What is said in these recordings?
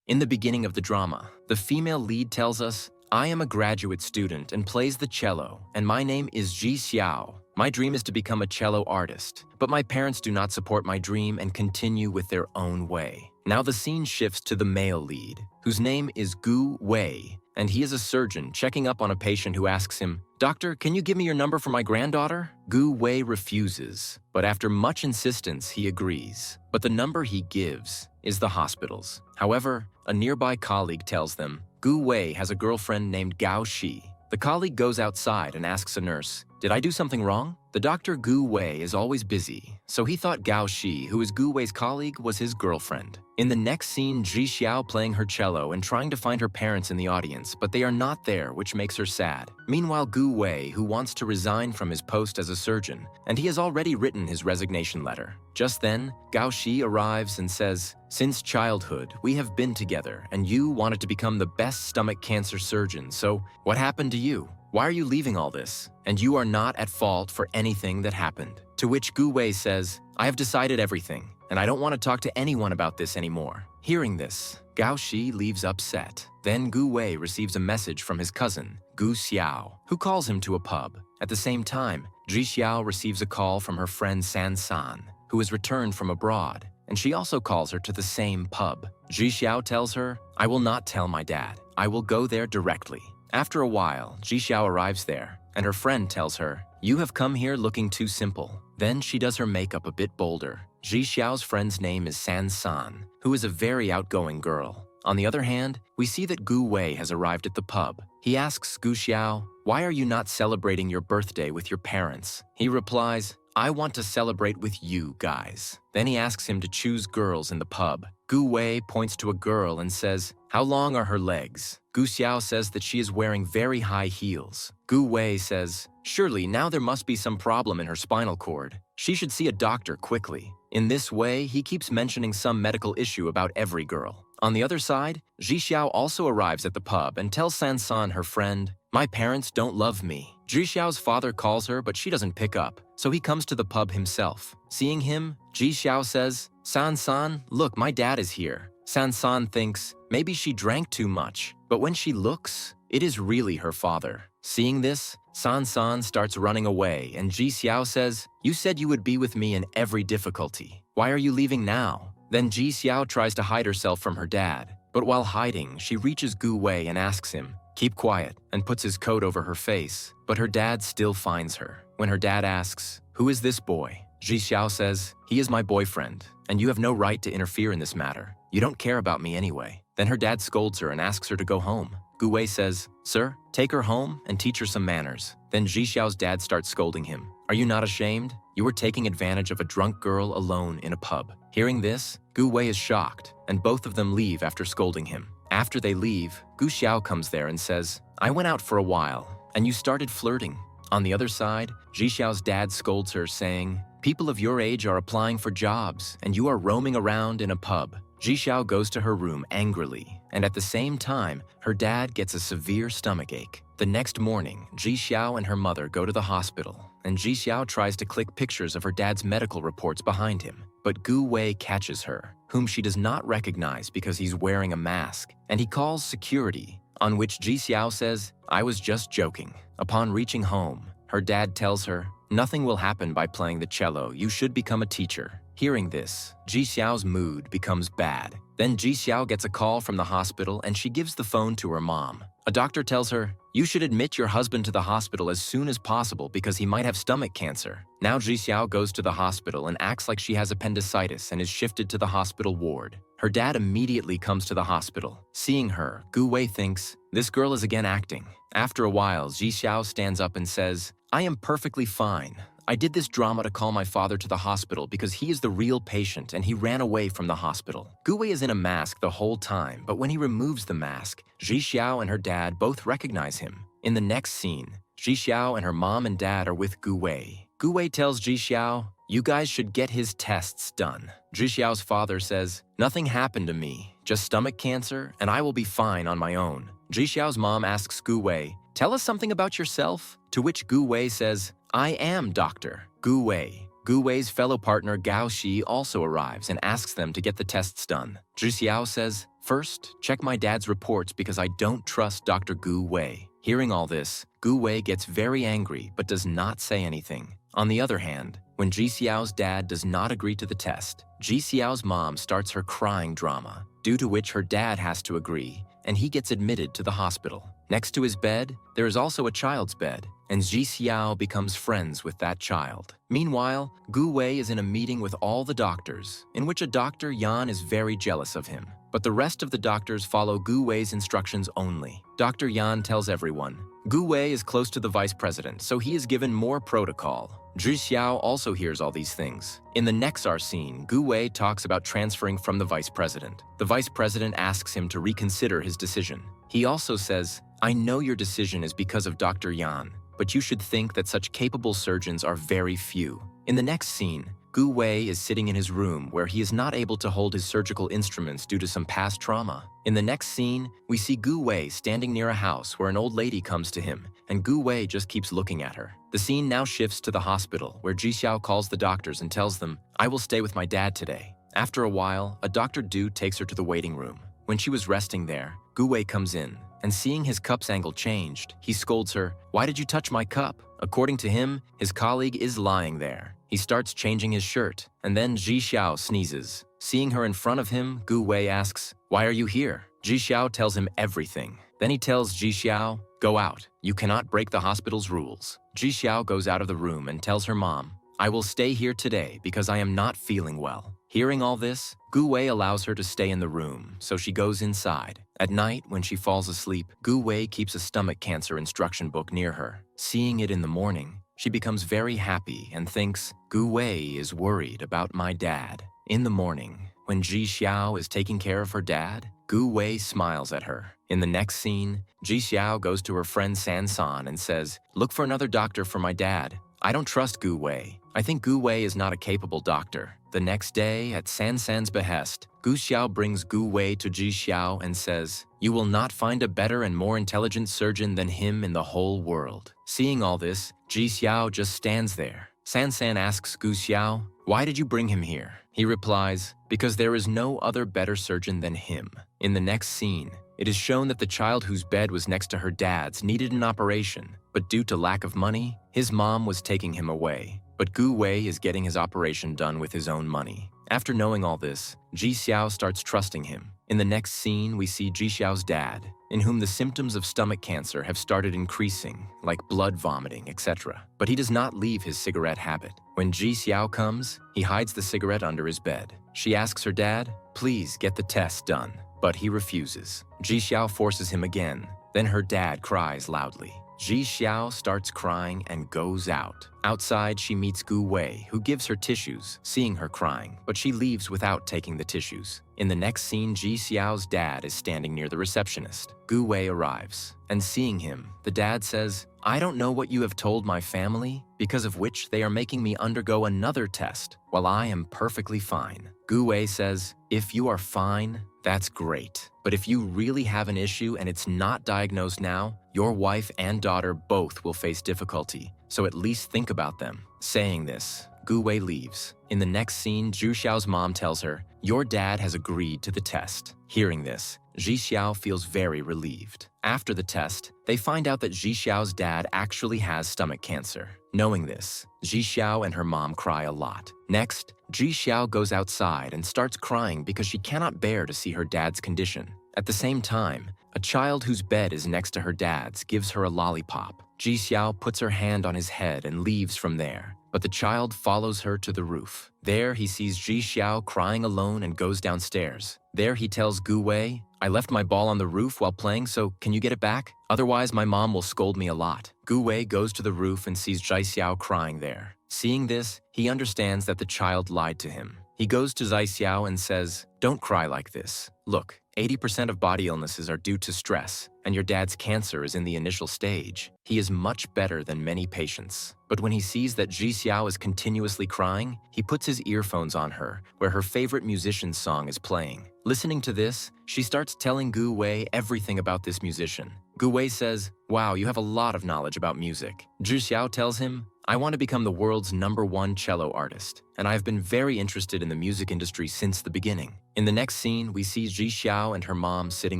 In the beginning of the drama, the female lead tells us, I am a graduate student and plays the cello, and my name is Ji Xiao. My dream is to become a cello artist, but my parents do not support my dream and continue with their own way. Now the scene shifts to the male lead, whose name is Gu Wei, and he is a surgeon checking up on a patient who asks him, Doctor, can you give me your number for my granddaughter? Gu Wei refuses, but after much insistence, he agrees. But the number he gives is the hospital's. However, a nearby colleague tells them, Gu Wei has a girlfriend named Gao Shi. The colleague goes outside and asks a nurse, Did I do something wrong? The doctor Gu Wei is always busy, so he thought Gao Shi, who is Gu Wei's colleague, was his girlfriend. In the next scene, Ji Xiao playing her cello and trying to find her parents in the audience, but they are not there, which makes her sad. Meanwhile, Gu Wei, who wants to resign from his post as a surgeon, and he has already written his resignation letter. Just then, Gao Shi arrives and says, Since childhood, we have been together, and you wanted to become the best stomach cancer surgeon, so what happened to you? Why are you leaving all this? And you are not at fault for anything that happened. To which Gu Wei says, I have decided everything, and I don't want to talk to anyone about this anymore. Hearing this, Gao Shi leaves upset. Then Gu Wei receives a message from his cousin, Gu Xiao, who calls him to a pub. At the same time, Ji Xiao receives a call from her friend San San, who has returned from abroad, and she also calls her to the same pub. Ji Xiao tells her, I will not tell my dad. I will go there directly. After a while, Ji Xiao arrives there, and her friend tells her, You have come here looking too simple. Then she does her makeup a bit bolder. Ji Xiao's friend's name is San San, who is a very outgoing girl. On the other hand, we see that Gu Wei has arrived at the pub. He asks Gu Xiao, Why are you not celebrating your birthday with your parents? He replies, I want to celebrate with you guys. Then he asks him to choose girls in the pub. Gu Wei points to a girl and says, How long are her legs? Gu Xiao says that she is wearing very high heels. Gu Wei says, Surely now there must be some problem in her spinal cord. She should see a doctor quickly. In this way, he keeps mentioning some medical issue about every girl. On the other side, Ji Xiao also arrives at the pub and tells San San, her friend, My parents don't love me. Ji Xiao's father calls her, but she doesn't pick up, so he comes to the pub himself. Seeing him, Ji Xiao says, San San, look, my dad is here. San San thinks, maybe she drank too much, but when she looks, it is really her father. Seeing this, San San starts running away, and Ji Xiao says, You said you would be with me in every difficulty. Why are you leaving now? Then Ji Xiao tries to hide herself from her dad, but while hiding, she reaches Gu Wei and asks him, Keep quiet, and puts his coat over her face, but her dad still finds her. When her dad asks, Who is this boy? Ji Xiao says, He is my boyfriend, and you have no right to interfere in this matter. You don't care about me anyway. Then her dad scolds her and asks her to go home. Gu Wei says, Sir, take her home and teach her some manners. Then Ji Xiao's dad starts scolding him. Are you not ashamed? You were taking advantage of a drunk girl alone in a pub. Hearing this, Gu Wei is shocked, and both of them leave after scolding him. After they leave, Gu Xiao comes there and says, I went out for a while, and you started flirting. On the other side, Ji Xiao's dad scolds her, saying, People of your age are applying for jobs, and you are roaming around in a pub. Ji Xiao goes to her room angrily, and at the same time, her dad gets a severe stomachache. The next morning, Ji Xiao and her mother go to the hospital, and Ji Xiao tries to click pictures of her dad's medical reports behind him. But Gu Wei catches her, whom she does not recognize because he's wearing a mask, and he calls security, on which Ji Xiao says, I was just joking. Upon reaching home, her dad tells her, Nothing will happen by playing the cello, you should become a teacher. Hearing this, Ji Xiao's mood becomes bad. Then Ji Xiao gets a call from the hospital and she gives the phone to her mom. A doctor tells her, You should admit your husband to the hospital as soon as possible because he might have stomach cancer. Now Ji Xiao goes to the hospital and acts like she has appendicitis and is shifted to the hospital ward. Her dad immediately comes to the hospital. Seeing her, Gu Wei thinks, This girl is again acting. After a while, Ji Xiao stands up and says, I am perfectly fine. I did this drama to call my father to the hospital because he is the real patient and he ran away from the hospital. Gu Wei is in a mask the whole time, but when he removes the mask, Ji Xiao and her dad both recognize him. In the next scene, Ji Xiao and her mom and dad are with Gu Wei. Gu Wei tells Ji Xiao, You guys should get his tests done. Ji Xiao's father says, Nothing happened to me, just stomach cancer, and I will be fine on my own. Ji Xiao's mom asks Gu Wei, Tell us something about yourself? To which Gu Wei says, I am Dr. Gu Wei. Gu Wei's fellow partner Gao Shi also arrives and asks them to get the tests done. Zhi Xiao says, "First, check my dad's reports because I don't trust Dr. Gu Wei." Hearing all this, Gu Wei gets very angry but does not say anything. On the other hand, when Zhi Xiao's dad does not agree to the test, Zhi Xiao's mom starts her crying drama, due to which her dad has to agree, and he gets admitted to the hospital. Next to his bed, there is also a child's bed, and Zhi Xiao becomes friends with that child. Meanwhile, Gu Wei is in a meeting with all the doctors, in which a Dr. Yan is very jealous of him. But the rest of the doctors follow Gu Wei's instructions only. Dr. Yan tells everyone, Gu Wei is close to the vice president, so he is given more protocol. Zhi Xiao also hears all these things. In the next scene, Gu Wei talks about transferring from the vice president. The vice president asks him to reconsider his decision. He also says, "I know your decision is because of Dr. Yan, but you should think that such capable surgeons are very few." In the next scene, Gu Wei is sitting in his room where he is not able to hold his surgical instruments due to some past trauma. In the next scene, we see Gu Wei standing near a house where an old lady comes to him, and Gu Wei just keeps looking at her. The scene now shifts to the hospital, where Zhi Xiao calls the doctors and tells them, "I will stay with my dad today." After a while, a Dr. Du takes her to the waiting room. When she was resting there, Gu Wei comes in, and seeing his cup's angle changed, he scolds her, "Why did you touch my cup?" According to him, his colleague is lying there. He starts changing his shirt, and then Zhi Xiao sneezes. Seeing her in front of him, Gu Wei asks, "Why are you here?" Zhi Xiao tells him everything. Then he tells Zhi Xiao, "Go out. You cannot break the hospital's rules." Zhi Xiao goes out of the room and tells her mom, "I will stay here today because I am not feeling well." Hearing all this, Gu Wei allows her to stay in the room, so she goes inside. At night, when she falls asleep, Gu Wei keeps a stomach cancer instruction book near her. Seeing it in the morning, she becomes very happy and thinks, Gu Wei is worried about my dad. In the morning, when Zhi Xiao is taking care of her dad, Gu Wei smiles at her. In the next scene, Zhi Xiao goes to her friend San San and says, "Look for another doctor for my dad. I don't trust Gu Wei. I think Gu Wei is not a capable doctor." The next day, at San San's behest, Gu Xiao brings Gu Wei to Zhi Xiao and says, "You will not find a better and more intelligent surgeon than him in the whole world." Seeing all this, Zhi Xiao just stands there. San San asks Gu Xiao, "Why did you bring him here?" He replies, "Because there is no other better surgeon than him." In the next scene, it is shown that the child whose bed was next to her dad's needed an operation, but due to lack of money, his mom was taking him away. But Gu Wei is getting his operation done with his own money. After knowing all this, Zhi Xiao starts trusting him. In the next scene, we see Zhi Xiao's dad, in whom the symptoms of stomach cancer have started increasing, like blood vomiting, etc. But he does not leave his cigarette habit. When Zhi Xiao comes, he hides the cigarette under his bed. She asks her dad, "Please get the test done." But he refuses. Zhi Xiao forces him again. Then her dad cries loudly. Zhi Xiao starts crying and goes out. Outside, she meets Gu Wei, who gives her tissues, seeing her crying, but she leaves without taking the tissues. In the next scene, Zhi Xiao's dad is standing near the receptionist. Gu Wei arrives, and seeing him, the dad says, "I don't know what you have told my family, because of which they are making me undergo another test, while I am perfectly fine." Gu Wei says, "If you are fine, that's great. But if you really have an issue and it's not diagnosed now, your wife and daughter both will face difficulty, so at least think about them." Saying this, Gu Wei leaves. In the next scene, Zhu Xiao's mom tells her, "Your dad has agreed to the test." Hearing this, Zhi Xiao feels very relieved. After the test, they find out that Zhi Xiao's dad actually has stomach cancer. Knowing this, Zhi Xiao and her mom cry a lot. Next, Zhi Xiao goes outside and starts crying because she cannot bear to see her dad's condition. At the same time, a child whose bed is next to her dad's gives her a lollipop. Zhi Xiao puts her hand on his head and leaves from there, but the child follows her to the roof. There he sees Zhi Xiao crying alone and goes downstairs. There he tells Gu Wei, "I left my ball on the roof while playing, so can you get it back? Otherwise my mom will scold me a lot." Gu Wei goes to the roof and sees Zhi Xiao crying there. Seeing this, he understands that the child lied to him. He goes to Zhi Xiao and says, "Don't cry like this. Look, 80% of body illnesses are due to stress, and your dad's cancer is in the initial stage. He is much better than many patients." But when he sees that Zhi Xiao is continuously crying, he puts his earphones on her, where her favorite musician's song is playing. Listening to this, she starts telling Gu Wei everything about this musician. Gu Wei says, "Wow, you have a lot of knowledge about music." Zhi Xiao tells him, I want to become the world's #1 cello artist, and I've been very interested in the music industry since the beginning. In the next scene, we see Ji Xiao and her mom sitting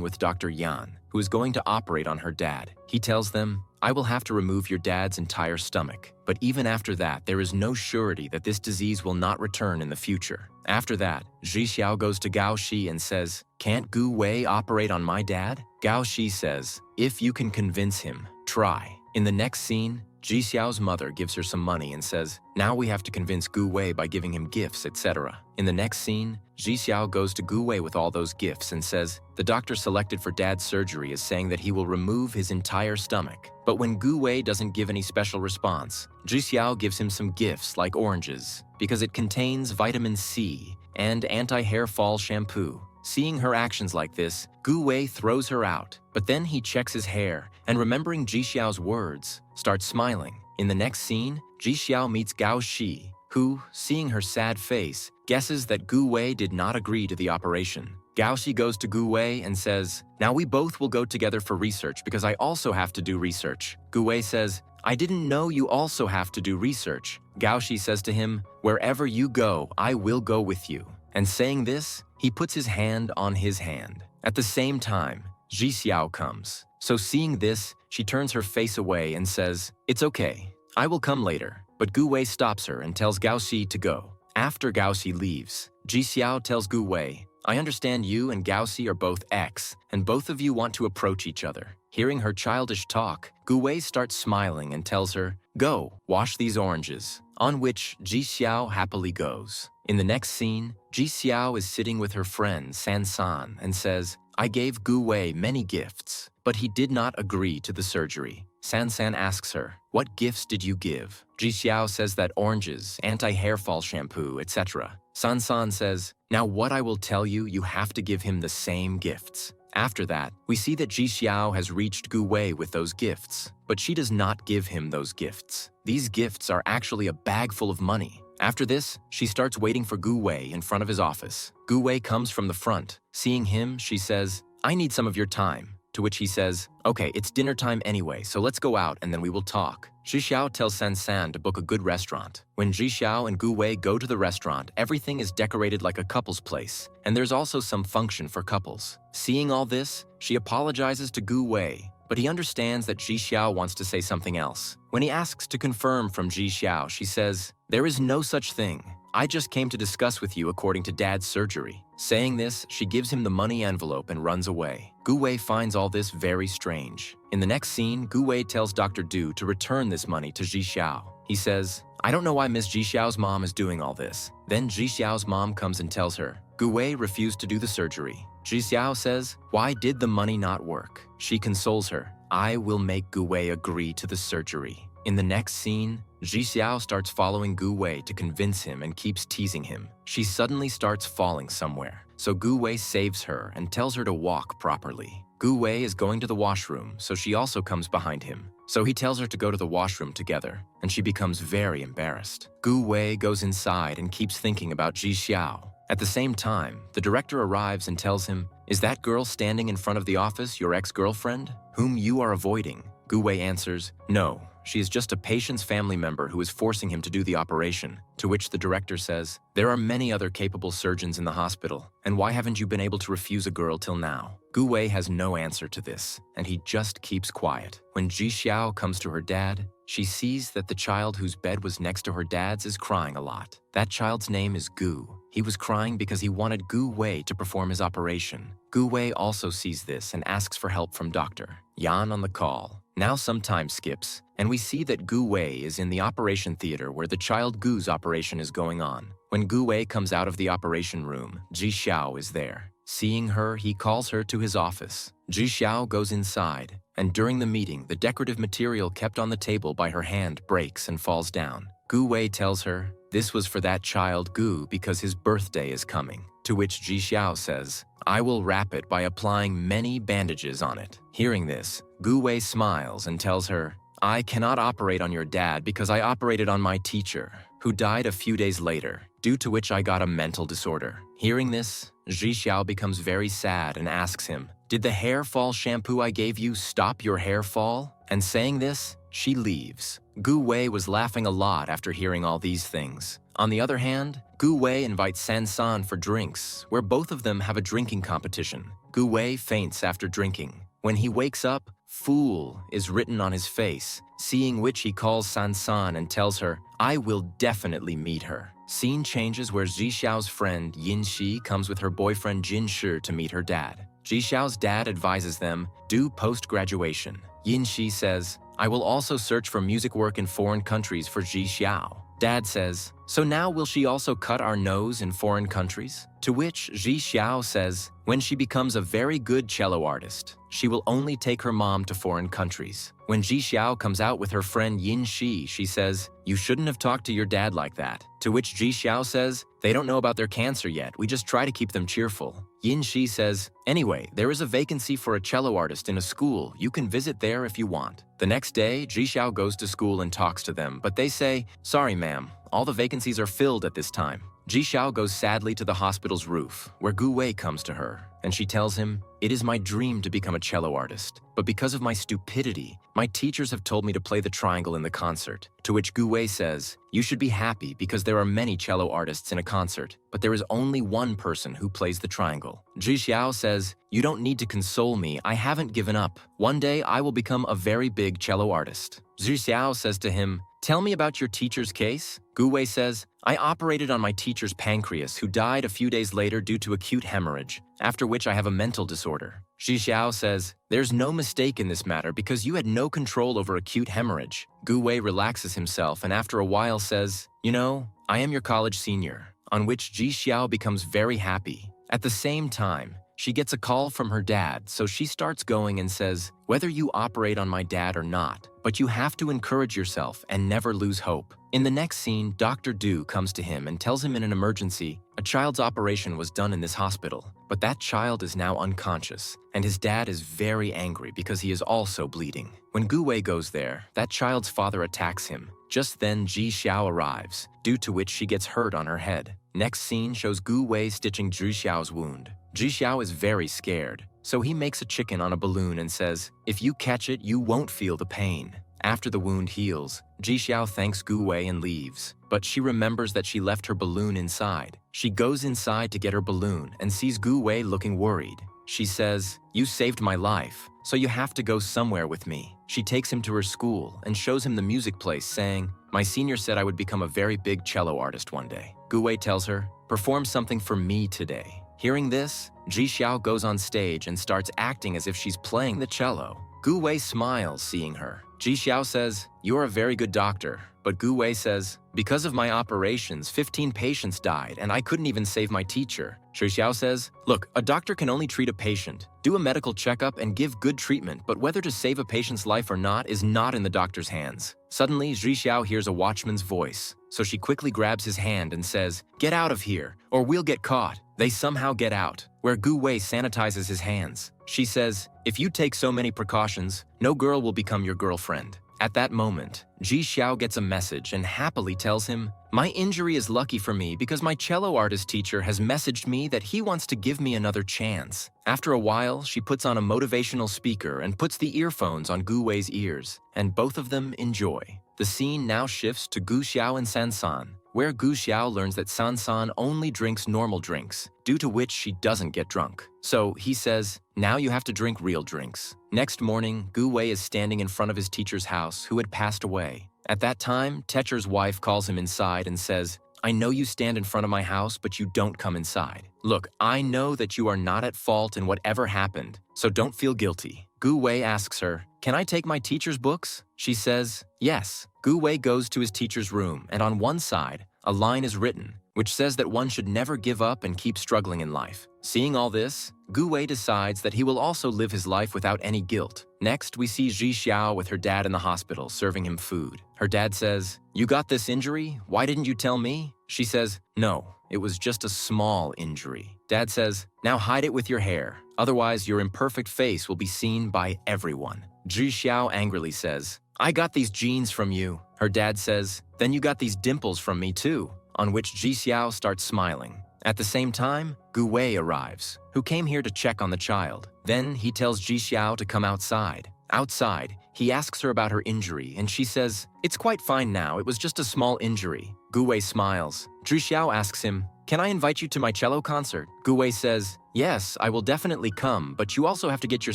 with Dr. Yan, who is going to operate on her dad. He tells them, I will have to remove your dad's entire stomach, but even after that, there is no surety that this disease will not return in the future. After that, Ji Xiao goes to Gao Shi and says, can't Gu Wei operate on my dad? Gao Shi says, if you can convince him, try. In the next scene, Ji Xiao's mother gives her some money and says, now we have to convince Gu Wei by giving him gifts, etc. In the next scene, Ji Xiao goes to Gu Wei with all those gifts and says, the doctor selected for dad's surgery is saying that he will remove his entire stomach. But when Gu Wei doesn't give any special response, Ji Xiao gives him some gifts like oranges, because it contains vitamin C and anti-hair fall shampoo. Seeing her actions like this, Gu Wei throws her out, but then he checks his hair and remembering Ji Xiao's words, starts smiling. In the next scene, Ji Xiao meets Gao Shi, who, seeing her sad face, guesses that Gu Wei did not agree to the operation. Gao Shi goes to Gu Wei and says, now we both will go together for research because I also have to do research. Gu Wei says, I didn't know you also have to do research. Gao Shi says to him, wherever you go, I will go with you. And saying this, he puts his hand on his hand. At the same time, Ji Xiao comes. So seeing this, she turns her face away and says, it's okay, I will come later. But Gu Wei stops her and tells Gao Shi to go. After Gao Shi leaves, Ji Xiao tells Gu Wei, I understand you and Gao Shi are both ex, and both of you want to approach each other. Hearing her childish talk, Gu Wei starts smiling and tells her, go, wash these oranges. On which Ji Xiao happily goes. In the next scene, Ji Xiao is sitting with her friend San San and says, I gave Gu Wei many gifts, but he did not agree to the surgery. San San asks her, what gifts did you give? Ji Xiao says that oranges, anti-hair fall shampoo, etc. San San says, now what I will tell you, you have to give him the same gifts. After that, we see that Ji Xiao has reached Gu Wei with those gifts, but she does not give him those gifts. These gifts are actually a bag full of money. After this, she starts waiting for Gu Wei in front of his office. Gu Wei comes from the front. Seeing him, she says, I need some of your time. To which he says, okay, it's dinner time anyway, so let's go out and then we will talk. Ji Xiao tells San San to book a good restaurant. When Ji Xiao and Gu Wei go to the restaurant, everything is decorated like a couple's place, and there's also some function for couples. Seeing all this, she apologizes to Gu Wei, but he understands that Ji Xiao wants to say something else. When he asks to confirm from Ji Xiao, she says, there is no such thing. I just came to discuss with you according to Dad's surgery. Saying this, she gives him the money envelope and runs away. Gu Wei finds all this very strange. In the next scene, Gu Wei tells Dr. Du to return this money to Ji Xiao. He says, I don't know why Miss Ji Xiao's mom is doing all this. Then Ji Xiao's mom comes and tells her, Gu Wei refused to do the surgery. Ji Xiao says, why did the money not work? She consoles her, I will make Gu Wei agree to the surgery. In the next scene, Ji Xiao starts following Gu Wei to convince him and keeps teasing him. She suddenly starts falling somewhere, so Gu Wei saves her and tells her to walk properly. Gu Wei is going to the washroom, so she also comes behind him. So he tells her to go to the washroom together, and she becomes very embarrassed. Gu Wei goes inside and keeps thinking about Ji Xiao. At the same time, the director arrives and tells him, is that girl standing in front of the office your ex-girlfriend, whom you are avoiding? Gu Wei answers, no. She is just a patient's family member who is forcing him to do the operation, to which the director says, there are many other capable surgeons in the hospital, and why haven't you been able to refuse a girl till now? Gu Wei has no answer to this, and he just keeps quiet. When Ji Xiao comes to her dad, she sees that the child whose bed was next to her dad's is crying a lot. That child's name is Gu. He was crying because he wanted Gu Wei to perform his operation. Gu Wei also sees this and asks for help from Dr. Yan on the call. Now some time skips, and we see that Gu Wei is in the operation theater where the child Gu's operation is going on. When Gu Wei comes out of the operation room, Ji Xiao is there. Seeing her, he calls her to his office. Ji Xiao goes inside, and during the meeting, the decorative material kept on the table by her hand breaks and falls down. Gu Wei tells her, this was for that child Gu because his birthday is coming. To which Ji Xiao says, I will wrap it by applying many bandages on it. Hearing this, Gu Wei smiles and tells her, I cannot operate on your dad because I operated on my teacher, who died a few days later, due to which I got a mental disorder. Hearing this, Ji Xiao becomes very sad and asks him, did the hair fall shampoo I gave you stop your hair fall? And saying this, she leaves. Gu Wei was laughing a lot after hearing all these things. On the other hand, Gu Wei invites San San for drinks, where both of them have a drinking competition. Gu Wei faints after drinking. When he wakes up, "Fool" is written on his face, seeing which he calls San San and tells her, "I will definitely meet her." Scene changes where Zhixiao's friend Yin Shi comes with her boyfriend Jin Shi to meet her dad. Zhixiao's dad advises them, do post-graduation. Yin Shi says, "I will also search for music work in foreign countries for Zhixiao." Dad says, "So now will she also cut our nose in foreign countries?" To which Zhixiao says, when she becomes a very good cello artist, she will only take her mom to foreign countries. When Zhixiao comes out with her friend Yin Shi, she says, "You shouldn't have talked to your dad like that." To which Zhixiao says, "They don't know about their cancer yet, we just try to keep them cheerful." Yin Shi says, "Anyway, there is a vacancy for a cello artist in a school, you can visit there if you want." The next day, Zhixiao goes to school and talks to them, but they say, "Sorry ma'am, all the vacancies are filled at this time." Zhixiao goes sadly to the hospital's roof, where Gu Wei comes to her, and she tells him, "It is my dream to become a cello artist, but because of my stupidity, my teachers have told me to play the triangle in the concert." To which Gu Wei says, "You should be happy because there are many cello artists in a concert, but there is only one person who plays the triangle." Zhixiao says, "You don't need to console me, I haven't given up. One day I will become a very big cello artist." Zhixiao says to him, "Tell me about your teacher's case." Gu Wei says, "I operated on my teacher's pancreas, who died a few days later due to acute hemorrhage, after which I have a mental disorder." Zhixiao says, "There's no mistake in this matter because you had no control over acute hemorrhage." Gu Wei relaxes himself and after a while says, "You know, I am your college senior," on which Zhixiao becomes very happy. At the same time, she gets a call from her dad, so she starts going and says, "Whether you operate on my dad or not, but you have to encourage yourself and never lose hope." In the next scene, Dr. Du comes to him and tells him in an emergency, a child's operation was done in this hospital, but that child is now unconscious, and his dad is very angry because he is also bleeding. When Gu Wei goes there, that child's father attacks him. Just then, Ji Xiao arrives, due to which she gets hurt on her head. Next scene shows Gu Wei stitching Zhi Xiao's wound. Zhi Xiao is very scared, so he makes a chicken on a balloon and says, "If you catch it, you won't feel the pain." After the wound heals, Zhi Xiao thanks Gu Wei and leaves, but she remembers that she left her balloon inside. She goes inside to get her balloon and sees Gu Wei looking worried. She says, "You saved my life, so you have to go somewhere with me." She takes him to her school and shows him the music place, saying, "My senior said I would become a very big cello artist one day." Gu Wei tells her, "Perform something for me today." Hearing this, Zhi Xiao goes on stage and starts acting as if she's playing the cello. Gu Wei smiles seeing her. Zhi Xiao says, "You are a very good doctor," but Gu Wei says, "Because of my operations, 15 patients died and I couldn't even save my teacher." Zhi Xiao says, "Look, a doctor can only treat a patient, do a medical checkup and give good treatment, but whether to save a patient's life or not is not in the doctor's hands." Suddenly, Zhi Xiao hears a watchman's voice, so she quickly grabs his hand and says, "Get out of here, or we'll get caught." They somehow get out, where Gu Wei sanitizes his hands. She says, "If you take so many precautions, no girl will become your girlfriend." At that moment, Ji Xiao gets a message and happily tells him, "My injury is lucky for me because my cello artist teacher has messaged me that he wants to give me another chance." After a while, she puts on a motivational speaker and puts the earphones on Gu Wei's ears, and both of them enjoy. The scene now shifts to Gu Xiao and San San, where Gu Xiao learns that San San only drinks normal drinks, due to which she doesn't get drunk. So he says, "Now you have to drink real drinks." Next morning, Gu Wei is standing in front of his teacher's house, who had passed away. At that time, Techer's wife calls him inside and says, "I know you stand in front of my house, but you don't come inside. Look, I know that you are not at fault in whatever happened, so don't feel guilty." Gu Wei asks her, "Can I take my teacher's books?" She says, "Yes." Gu Wei goes to his teacher's room, and on one side, a line is written, which says that one should never give up and keep struggling in life. Seeing all this, Gu Wei decides that he will also live his life without any guilt. Next, we see Zhi Xiao with her dad in the hospital, serving him food. Her dad says, "You got this injury? Why didn't you tell me?" She says, "No, it was just a small injury." Dad says, "Now hide it with your hair, otherwise your imperfect face will be seen by everyone." Zhi Xiao angrily says, "I got these genes from you." Her dad says, "Then you got these dimples from me too," on which Zhi Xiao starts smiling. At the same time, Gu Wei arrives, who came here to check on the child. Then he tells Zhi Xiao to come outside. Outside, He asks her about her injury, and she says, "It's quite fine now, it was just a small injury." Gu Wei smiles. Zhu Xiao asks him, "Can I invite you to my cello concert?" Gu Wei says, "Yes, I will definitely come, but you also have to get your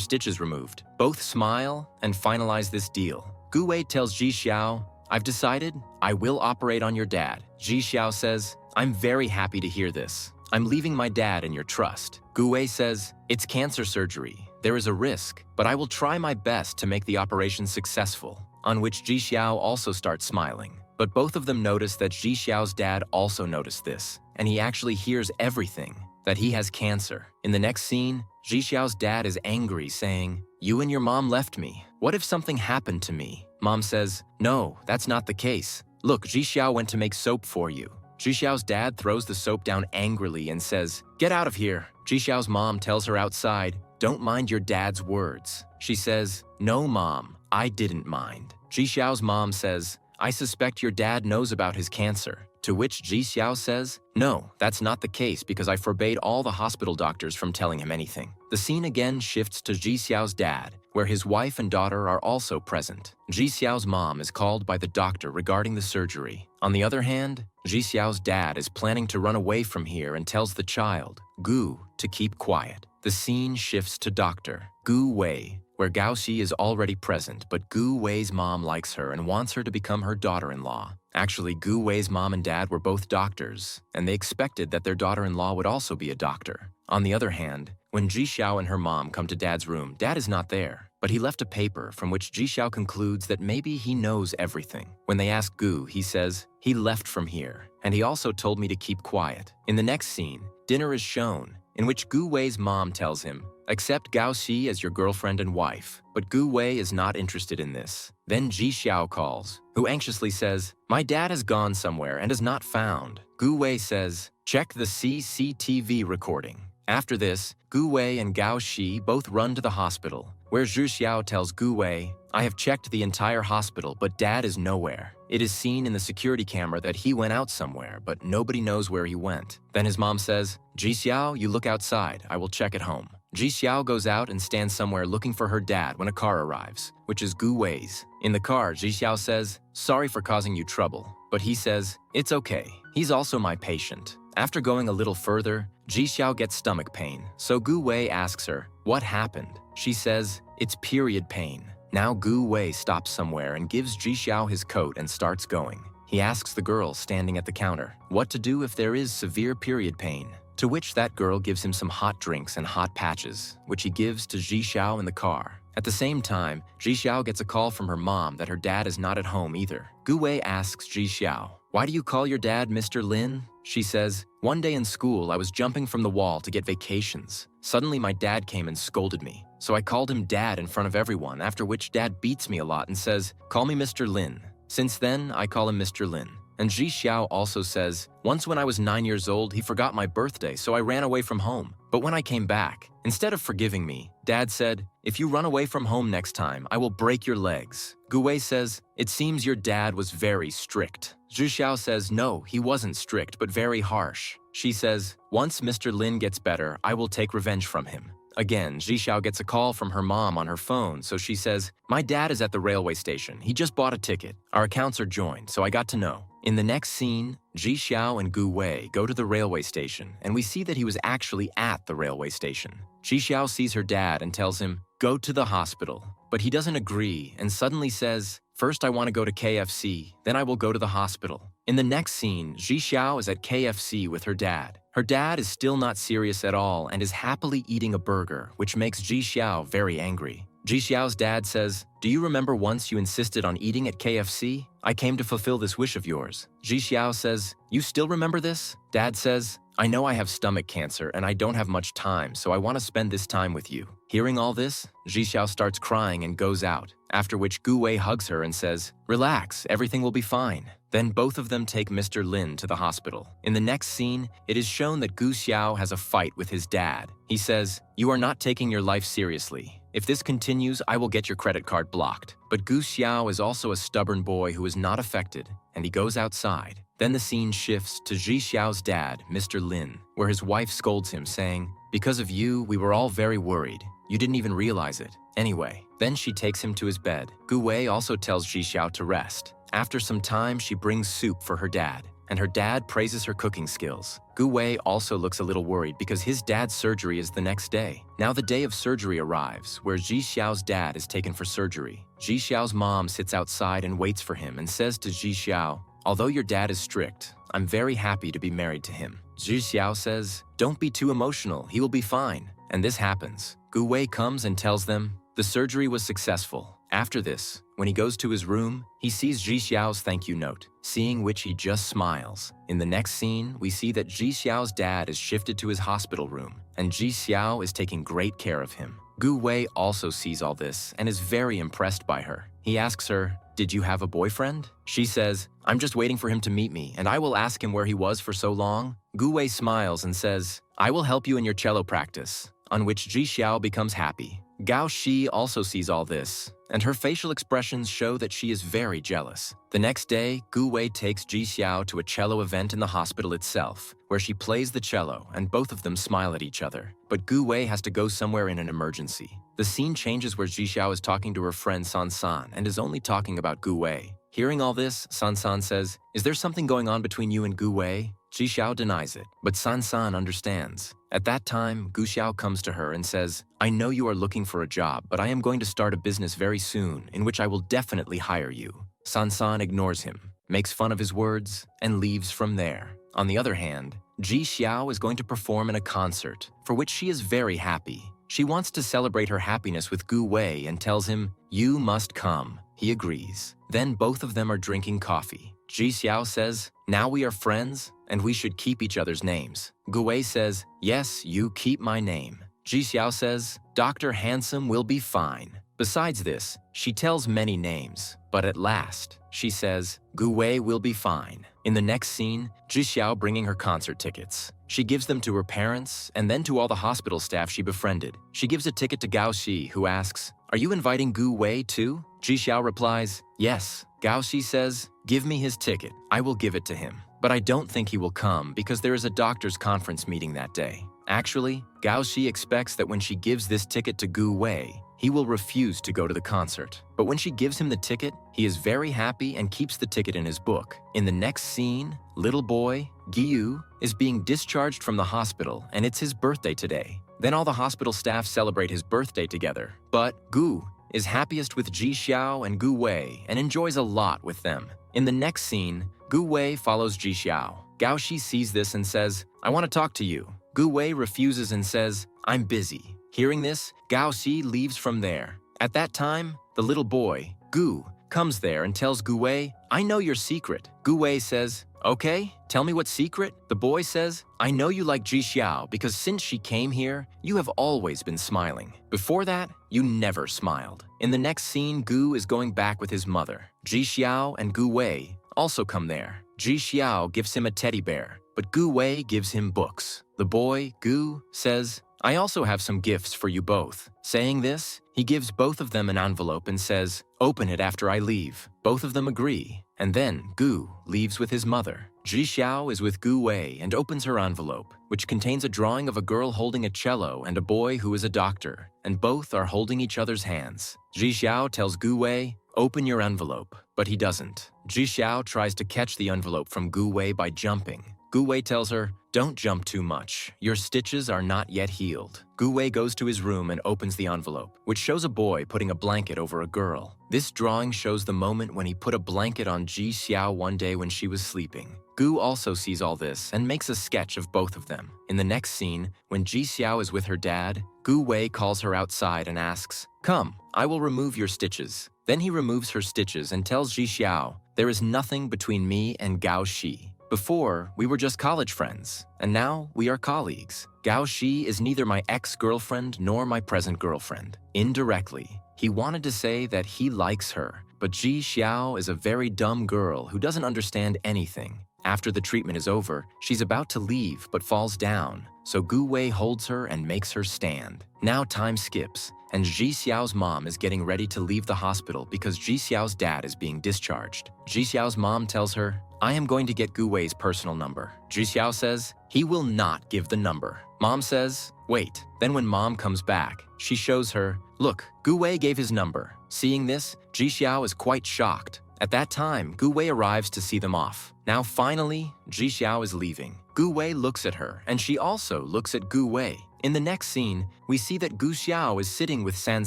stitches removed." Both smile and finalize this deal. Gu Wei tells Zhi Xiao, "I've decided I will operate on your dad." Zhi Xiao says, "I'm very happy to hear this. I'm leaving my dad in your trust." Gu Wei says, "It's cancer surgery. There is a risk, but I will try my best to make the operation successful." On which Zhi Xiao also starts smiling. But both of them notice that Zhi Xiao's dad also noticed this, and he actually hears everything, that he has cancer. In the next scene, Zhi Xiao's dad is angry, saying, "You and your mom left me. What if something happened to me?" Mom says, "No, that's not the case. Look, Zhi Xiao went to make soap for you." Zhi Xiao's dad throws the soap down angrily and says, "Get out of here." Zhi Xiao's mom tells her outside, "Don't mind your dad's words." She says, "No, Mom, I didn't mind." Zhi Xiao's mom says, "I suspect your dad knows about his cancer." To which Zhi Xiao says, "No, that's not the case because I forbade all the hospital doctors from telling him anything." The scene again shifts to Zhi Xiao's dad, where his wife and daughter are also present. Zhi Xiao's mom is called by the doctor regarding the surgery. On the other hand, Zhi Xiao's dad is planning to run away from here and tells the child, Gu, to keep quiet. The scene shifts to Dr. Gu Wei, where Gao Xi is already present, but Gu Wei's mom likes her and wants her to become her daughter-in-law. Actually, Gu Wei's mom and dad were both doctors, and they expected that their daughter-in-law would also be a doctor. On the other hand, when Zhi Xiao and her mom come to Dad's room, Dad is not there, but he left a paper from which Zhi Xiao concludes that maybe he knows everything. When they ask Gu, he says, "He left from here, and he also told me to keep quiet." In the next scene, dinner is shown, in which Gu Wei's mom tells him, "Accept Gao Xi as your girlfriend and wife." But Gu Wei is not interested in this. Then Zhi Xiao calls, who anxiously says, "My dad has gone somewhere and is not found." Gu Wei says, "Check the CCTV recording." After this, Gu Wei and Gao Xi both run to the hospital, where Zhu Xiao tells Gu Wei, "I have checked the entire hospital, but Dad is nowhere. It is seen in the security camera that he went out somewhere, but nobody knows where he went." Then his mom says, "Zhi Xiao, you look outside. I will check at home." Zhi Xiao goes out and stands somewhere looking for her dad when a car arrives, which is Gu Wei's. In the car, Zhi Xiao says, "Sorry for causing you trouble." But he says, "It's okay. He's also my patient." After going a little further, Zhi Xiao gets stomach pain, so Gu Wei asks her, "What happened?" She says, "It's period pain." Now Gu Wei stops somewhere and gives Zhi Xiao his coat and starts going. He asks the girl standing at the counter what to do if there is severe period pain, to which that girl gives him some hot drinks and hot patches, which he gives to Zhi Xiao in the car. At the same time, Zhi Xiao gets a call from her mom that her dad is not at home either. Gu Wei asks Zhi Xiao, "Why do you call your dad Mr. Lin?" She says, "One day in school, I was jumping from the wall to get vacations. Suddenly, my dad came and scolded me. So I called him Dad in front of everyone, after which Dad beats me a lot and says, 'Call me Mr. Lin.' Since then, I call him Mr. Lin." And Zhi Xiao also says, "Once when I was 9 years old, he forgot my birthday, so I ran away from home. But when I came back, instead of forgiving me, Dad said, 'If you run away from home next time, I will break your legs.'" Gu Wei says, "It seems your dad was very strict." Zhu Xiao says, "No, he wasn't strict, but very harsh." She says, "Once Mr. Lin gets better, I will take revenge from him." Again, Zhi Xiao gets a call from her mom on her phone, so she says, "My dad is at the railway station. He just bought a ticket. Our accounts are joined, so I got to know." In the next scene, Zhi Xiao and Gu Wei go to the railway station, and we see that he was actually at the railway station. Zhi Xiao sees her dad and tells him, "Go to the hospital." But he doesn't agree and suddenly says, "First I want to go to KFC, then I will go to the hospital." In the next scene, Zhi Xiao is at KFC with her dad. Her dad is still not serious at all and is happily eating a burger, which makes Zhi Xiao very angry. Zhi Xiao's dad says, "Do you remember once you insisted on eating at KFC? I came to fulfill this wish of yours." Zhi Xiao says, "You still remember this?" Dad says, "I know I have stomach cancer and I don't have much time, so I want to spend this time with you." Hearing all this, Zhi Xiao starts crying and goes out, after which Gu Wei hugs her and says, "Relax, everything will be fine." Then both of them take Mr. Lin to the hospital. In the next scene, it is shown that Gu Xiao has a fight with his dad. He says, "You are not taking your life seriously. If this continues, I will get your credit card blocked." But Gu Xiao is also a stubborn boy who is not affected, and he goes outside. Then the scene shifts to Zhi Xiao's dad, Mr. Lin, where his wife scolds him, saying, "Because of you, we were all very worried. You didn't even realize it. Anyway, then she takes him to his bed. Gu Wei also tells Ji Xiao to rest. After some time, she brings soup for her dad, and her dad praises her cooking skills. Gu Wei also looks a little worried because his dad's surgery is the next day. Now the day of surgery arrives, where Ji Xiao's dad is taken for surgery. Ji Xiao's mom sits outside and waits for him and says to Ji Xiao, "Although your dad is strict, I'm very happy to be married to him." Ji Xiao says, "Don't be too emotional, he will be fine." And this happens. Gu Wei comes and tells them, the surgery was successful. After this, when he goes to his room, he sees Ji Xiao's thank you note, seeing which he just smiles. In the next scene, we see that Ji Xiao's dad is shifted to his hospital room, and Ji Xiao is taking great care of him. Gu Wei also sees all this and is very impressed by her. He asks her, "Did you have a boyfriend?" She says, "I'm just waiting for him to meet me, and I will ask him where he was for so long." Gu Wei smiles and says, "I will help you in your cello practice," on which Ji Xiao becomes happy. Gao Shi also sees all this, and her facial expressions show that she is very jealous. The next day, Gu Wei takes Ji Xiao to a cello event in the hospital itself, where she plays the cello and both of them smile at each other. But Gu Wei has to go somewhere in an emergency. The scene changes where Ji Xiao is talking to her friend San San and is only talking about Gu Wei. Hearing all this, San San says, "Is there something going on between you and Gu Wei?" Ji Xiao denies it, but San San understands. At that time, Gu Xiao comes to her and says, "I know you are looking for a job, but I am going to start a business very soon in which I will definitely hire you." San San ignores him, makes fun of his words, and leaves from there. On the other hand, Ji Xiao is going to perform in a concert, for which she is very happy. She wants to celebrate her happiness with Gu Wei and tells him, "You must come." He agrees. Then both of them are drinking coffee. Ji Xiao says, "Now we are friends, and we should keep each other's names." Gu Wei says, "Yes, you keep my name." Ji Xiao says, "Dr. Handsome will be fine." Besides this, she tells many names, but at last, she says, "Gu Wei will be fine." In the next scene, Ji Xiao bringing her concert tickets. She gives them to her parents and then to all the hospital staff she befriended. She gives a ticket to Gao Shi, who asks, "Are you inviting Gu Wei too?" Ji Xiao replies, "Yes." Gao Shi says, "Give me his ticket. I will give it to him. But I don't think he will come because there is a doctor's conference meeting that day." Actually, Gao Shi expects that when she gives this ticket to Gu Wei, he will refuse to go to the concert. But when she gives him the ticket, he is very happy and keeps the ticket in his book. In the next scene, little boy, Giyu, is being discharged from the hospital and it's his birthday today. Then all the hospital staff celebrate his birthday together. But Gu is happiest with Ji Xiao and Gu Wei and enjoys a lot with them. In the next scene, Gu Wei follows Ji Xiao. Gao Shi sees this and says, "I want to talk to you." Gu Wei refuses and says, "I'm busy." Hearing this, Gao Shi leaves from there. At that time, the little boy, Gu, comes there and tells Gu Wei, "I know your secret." Gu Wei says, "Okay, tell me what secret?" The boy says, "I know you like Ji Xiao because since she came here, you have always been smiling. Before that, you never smiled." In the next scene, Gu is going back with his mother. Ji Xiao and Gu Wei also come there. Ji Xiao gives him a teddy bear, but Gu Wei gives him books. The boy, Gu, says, "I also have some gifts for you both." Saying this, he gives both of them an envelope and says, "Open it after I leave." Both of them agree, and then Gu leaves with his mother. Ji Xiao is with Gu Wei and opens her envelope, which contains a drawing of a girl holding a cello and a boy who is a doctor, and both are holding each other's hands. Ji Xiao tells Gu Wei, "Open your envelope," but he doesn't. Ji Xiao tries to catch the envelope from Gu Wei by jumping. Gu Wei tells her, "Don't jump too much. Your stitches are not yet healed." Gu Wei goes to his room and opens the envelope, which shows a boy putting a blanket over a girl. This drawing shows the moment when he put a blanket on Ji Xiao one day when she was sleeping. Gu also sees all this and makes a sketch of both of them. In the next scene, when Ji Xiao is with her dad, Gu Wei calls her outside and asks, "Come, I will remove your stitches." Then he removes her stitches and tells Ji Xiao, "There is nothing between me and Gao Shi. Before, we were just college friends, and now we are colleagues. Gao Shi is neither my ex-girlfriend nor my present girlfriend." Indirectly, he wanted to say that he likes her, but Ji Xiao is a very dumb girl who doesn't understand anything. After the treatment is over, she's about to leave but falls down, so Gu Wei holds her and makes her stand. Now time skips, and Ji Xiao's mom is getting ready to leave the hospital because Ji Xiao's dad is being discharged. Ji Xiao's mom tells her, I am going to get Gu Wei's personal number. Ji Xiao says, he will not give the number. Mom says, wait. Then when Mom comes back, she shows her, look, Gu Wei gave his number. Seeing this, Ji Xiao is quite shocked. At that time, Gu Wei arrives to see them off. Now finally, Ji Xiao is leaving. Gu Wei looks at her, and she also looks at Gu Wei. In the next scene, we see that Gu Xiao is sitting with San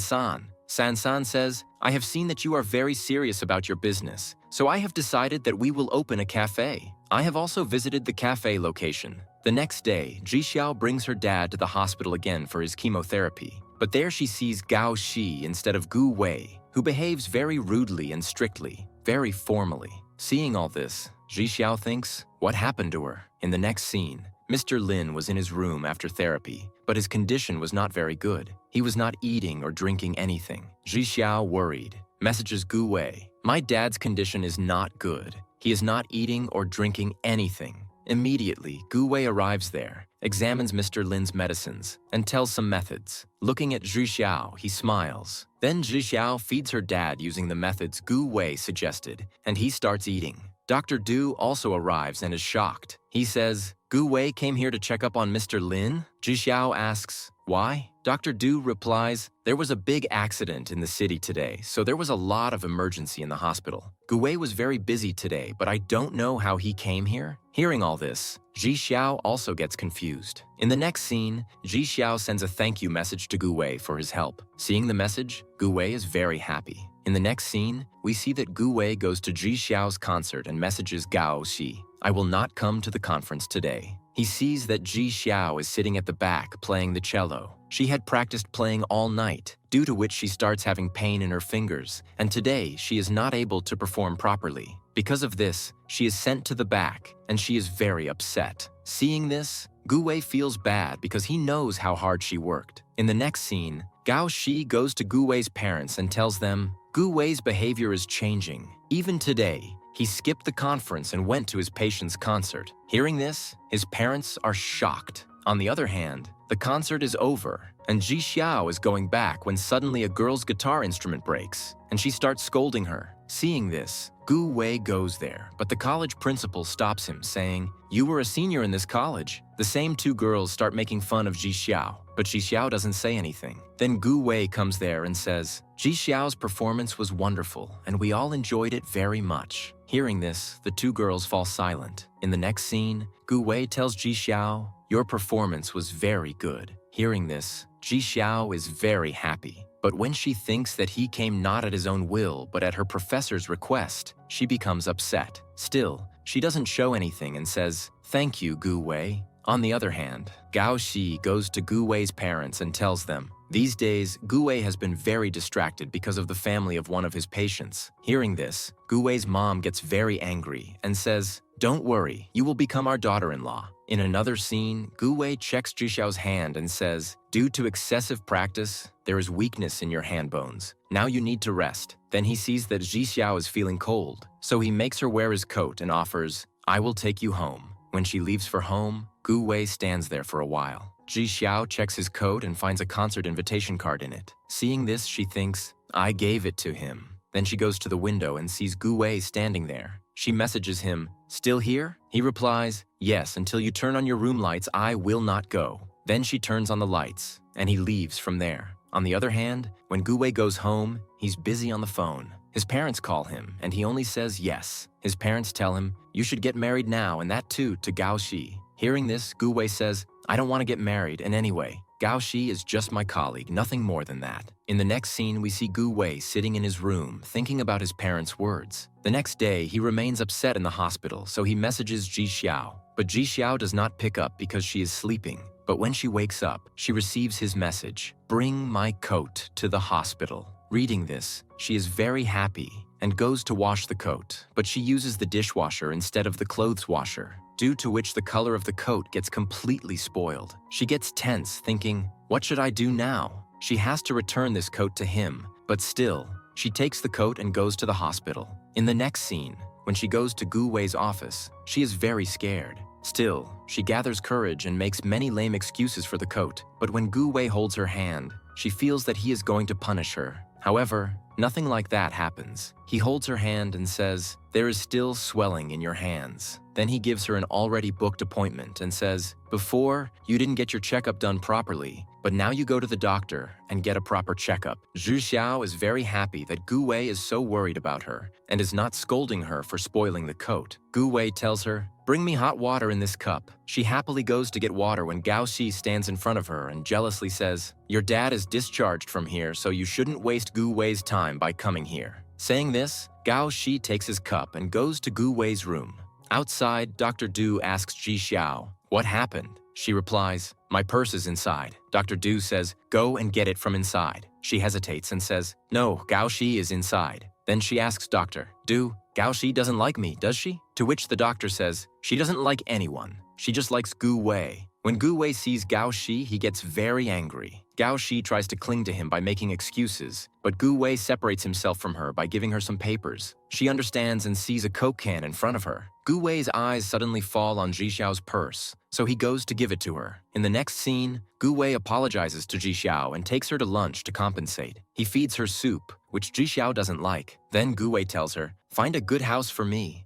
San. San San says, I have seen that you are very serious about your business, so I have decided that we will open a cafe. I have also visited the cafe location. The next day, Ji Xiao brings her dad to the hospital again for his chemotherapy. But there she sees Gao Shi instead of Gu Wei, who behaves very rudely and strictly, very formally. Seeing all this, Ji Xiao thinks, what happened to her? In the next scene, Mr. Lin was in his room after therapy, but his condition was not very good. He was not eating or drinking anything. Ji Xiao, worried, messages Gu Wei, my dad's condition is not good. He is not eating or drinking anything. Immediately, Gu Wei arrives there, examines Mr. Lin's medicines, and tells some methods. Looking at Ji Xiao, he smiles. Then Ji Xiao feeds her dad using the methods Gu Wei suggested, and he starts eating. Dr. Du also arrives and is shocked. He says, Gu Wei came here to check up on Mr. Lin? Ji Xiao asks, why? Dr. Du replies, there was a big accident in the city today, so there was a lot of emergency in the hospital. Gu Wei was very busy today, but I don't know how he came here. Hearing all this, Ji Xiao also gets confused. In the next scene, Ji Xiao sends a thank you message to Gu Wei for his help. Seeing the message, Gu Wei is very happy. In the next scene, we see that Gu Wei goes to Ji Xiao's concert and messages Gao Shi, I will not come to the conference today. He sees that Ji Xiao is sitting at the back playing the cello. She had practiced playing all night, due to which she starts having pain in her fingers, and today she is not able to perform properly. Because of this, she is sent to the back, and she is very upset. Seeing this, Gu Wei feels bad because he knows how hard she worked. In the next scene, Gao Shi goes to Gu Wei's parents and tells them, Gu Wei's behavior is changing. Even today, he skipped the conference and went to his patient's concert. Hearing this, his parents are shocked. On the other hand, the concert is over, and Ji Xiao is going back when suddenly a girl's guitar instrument breaks, and she starts scolding her. Seeing this, Gu Wei goes there, but the college principal stops him, saying, you were a senior in this college. The same two girls start making fun of Ji Xiao, but Ji Xiao doesn't say anything. Then Gu Wei comes there and says, Ji Xiao's performance was wonderful, and we all enjoyed it very much. Hearing this, the two girls fall silent. In the next scene, Gu Wei tells Ji Xiao, your performance was very good. Hearing this, Ji Xiao is very happy. But when she thinks that he came not at his own will, but at her professor's request, she becomes upset. Still, she doesn't show anything and says, thank you, Gu Wei. On the other hand, Gao Shi goes to Gu Wei's parents and tells them, these days, Gu Wei has been very distracted because of the family of one of his patients. Hearing this, Gu Wei's mom gets very angry and says, don't worry, you will become our daughter-in-law. In another scene, Gu Wei checks Ji Xiao's hand and says, due to excessive practice, there is weakness in your hand bones. Now you need to rest. Then he sees that Ji Xiao is feeling cold, so he makes her wear his coat and offers, I will take you home. When she leaves for home, Gu Wei stands there for a while. Ji Xiao checks his coat and finds a concert invitation card in it. Seeing this, she thinks, I gave it to him. Then she goes to the window and sees Gu Wei standing there. She messages him, still here? He replies, yes, until you turn on your room lights, I will not go. Then she turns on the lights, and he leaves from there. On the other hand, when Gu Wei goes home, he's busy on the phone. His parents call him, and he only says yes. His parents tell him, you should get married now, and that too, to Gao Shi. Hearing this, Gu Wei says, I don't want to get married, and anyway, Gao Shi is just my colleague, nothing more than that. In the next scene, we see Gu Wei sitting in his room, thinking about his parents' words. The next day, he remains upset in the hospital, so he messages Ji Xiao. But Ji Xiao does not pick up because she is sleeping. But when she wakes up, she receives his message, bring my coat to the hospital. Reading this, she is very happy and goes to wash the coat, but she uses the dishwasher instead of the clothes washer, due to which the color of the coat gets completely spoiled. She gets tense, thinking, what should I do now? She has to return this coat to him, but still, she takes the coat and goes to the hospital. In the next scene, when she goes to Gu Wei's office, she is very scared. Still, she gathers courage and makes many lame excuses for the coat, but when Gu Wei holds her hand, she feels that he is going to punish her. However, nothing like that happens. He holds her hand and says, "There is still swelling in your hands." Then he gives her an already booked appointment and says, "Before, you didn't get your checkup done properly, but now you go to the doctor and get a proper checkup." Zhu Xiao is very happy that Gu Wei is so worried about her and is not scolding her for spoiling the coat. Gu Wei tells her, "Bring me hot water in this cup." She happily goes to get water when Gao Xi stands in front of her and jealously says, "Your dad is discharged from here, so you shouldn't waste Gu Wei's time by coming here." Saying this, Gao Xi takes his cup and goes to Gu Wei's room. Outside, Dr. Du asks Ji Xiao, "What happened?" She replies, "My purse is inside." Dr. Du says, "Go and get it from inside." She hesitates and says, "No, Gao Xi is inside." Then she asks Dr. Du, "Gao Xi doesn't like me, does she?" To which the doctor says, "She doesn't like anyone. She just likes Gu Wei." When Gu Wei sees Gao Xi, he gets very angry. Gao Xi tries to cling to him by making excuses, but Gu Wei separates himself from her by giving her some papers. She understands and sees a Coke can in front of her. Gu Wei's eyes suddenly fall on Ji Xiao's purse, so he goes to give it to her. In the next scene, Gu Wei apologizes to Ji Xiao and takes her to lunch to compensate. He feeds her soup, which Ji Xiao doesn't like. Then Gu Wei tells her, "Find a good house for me."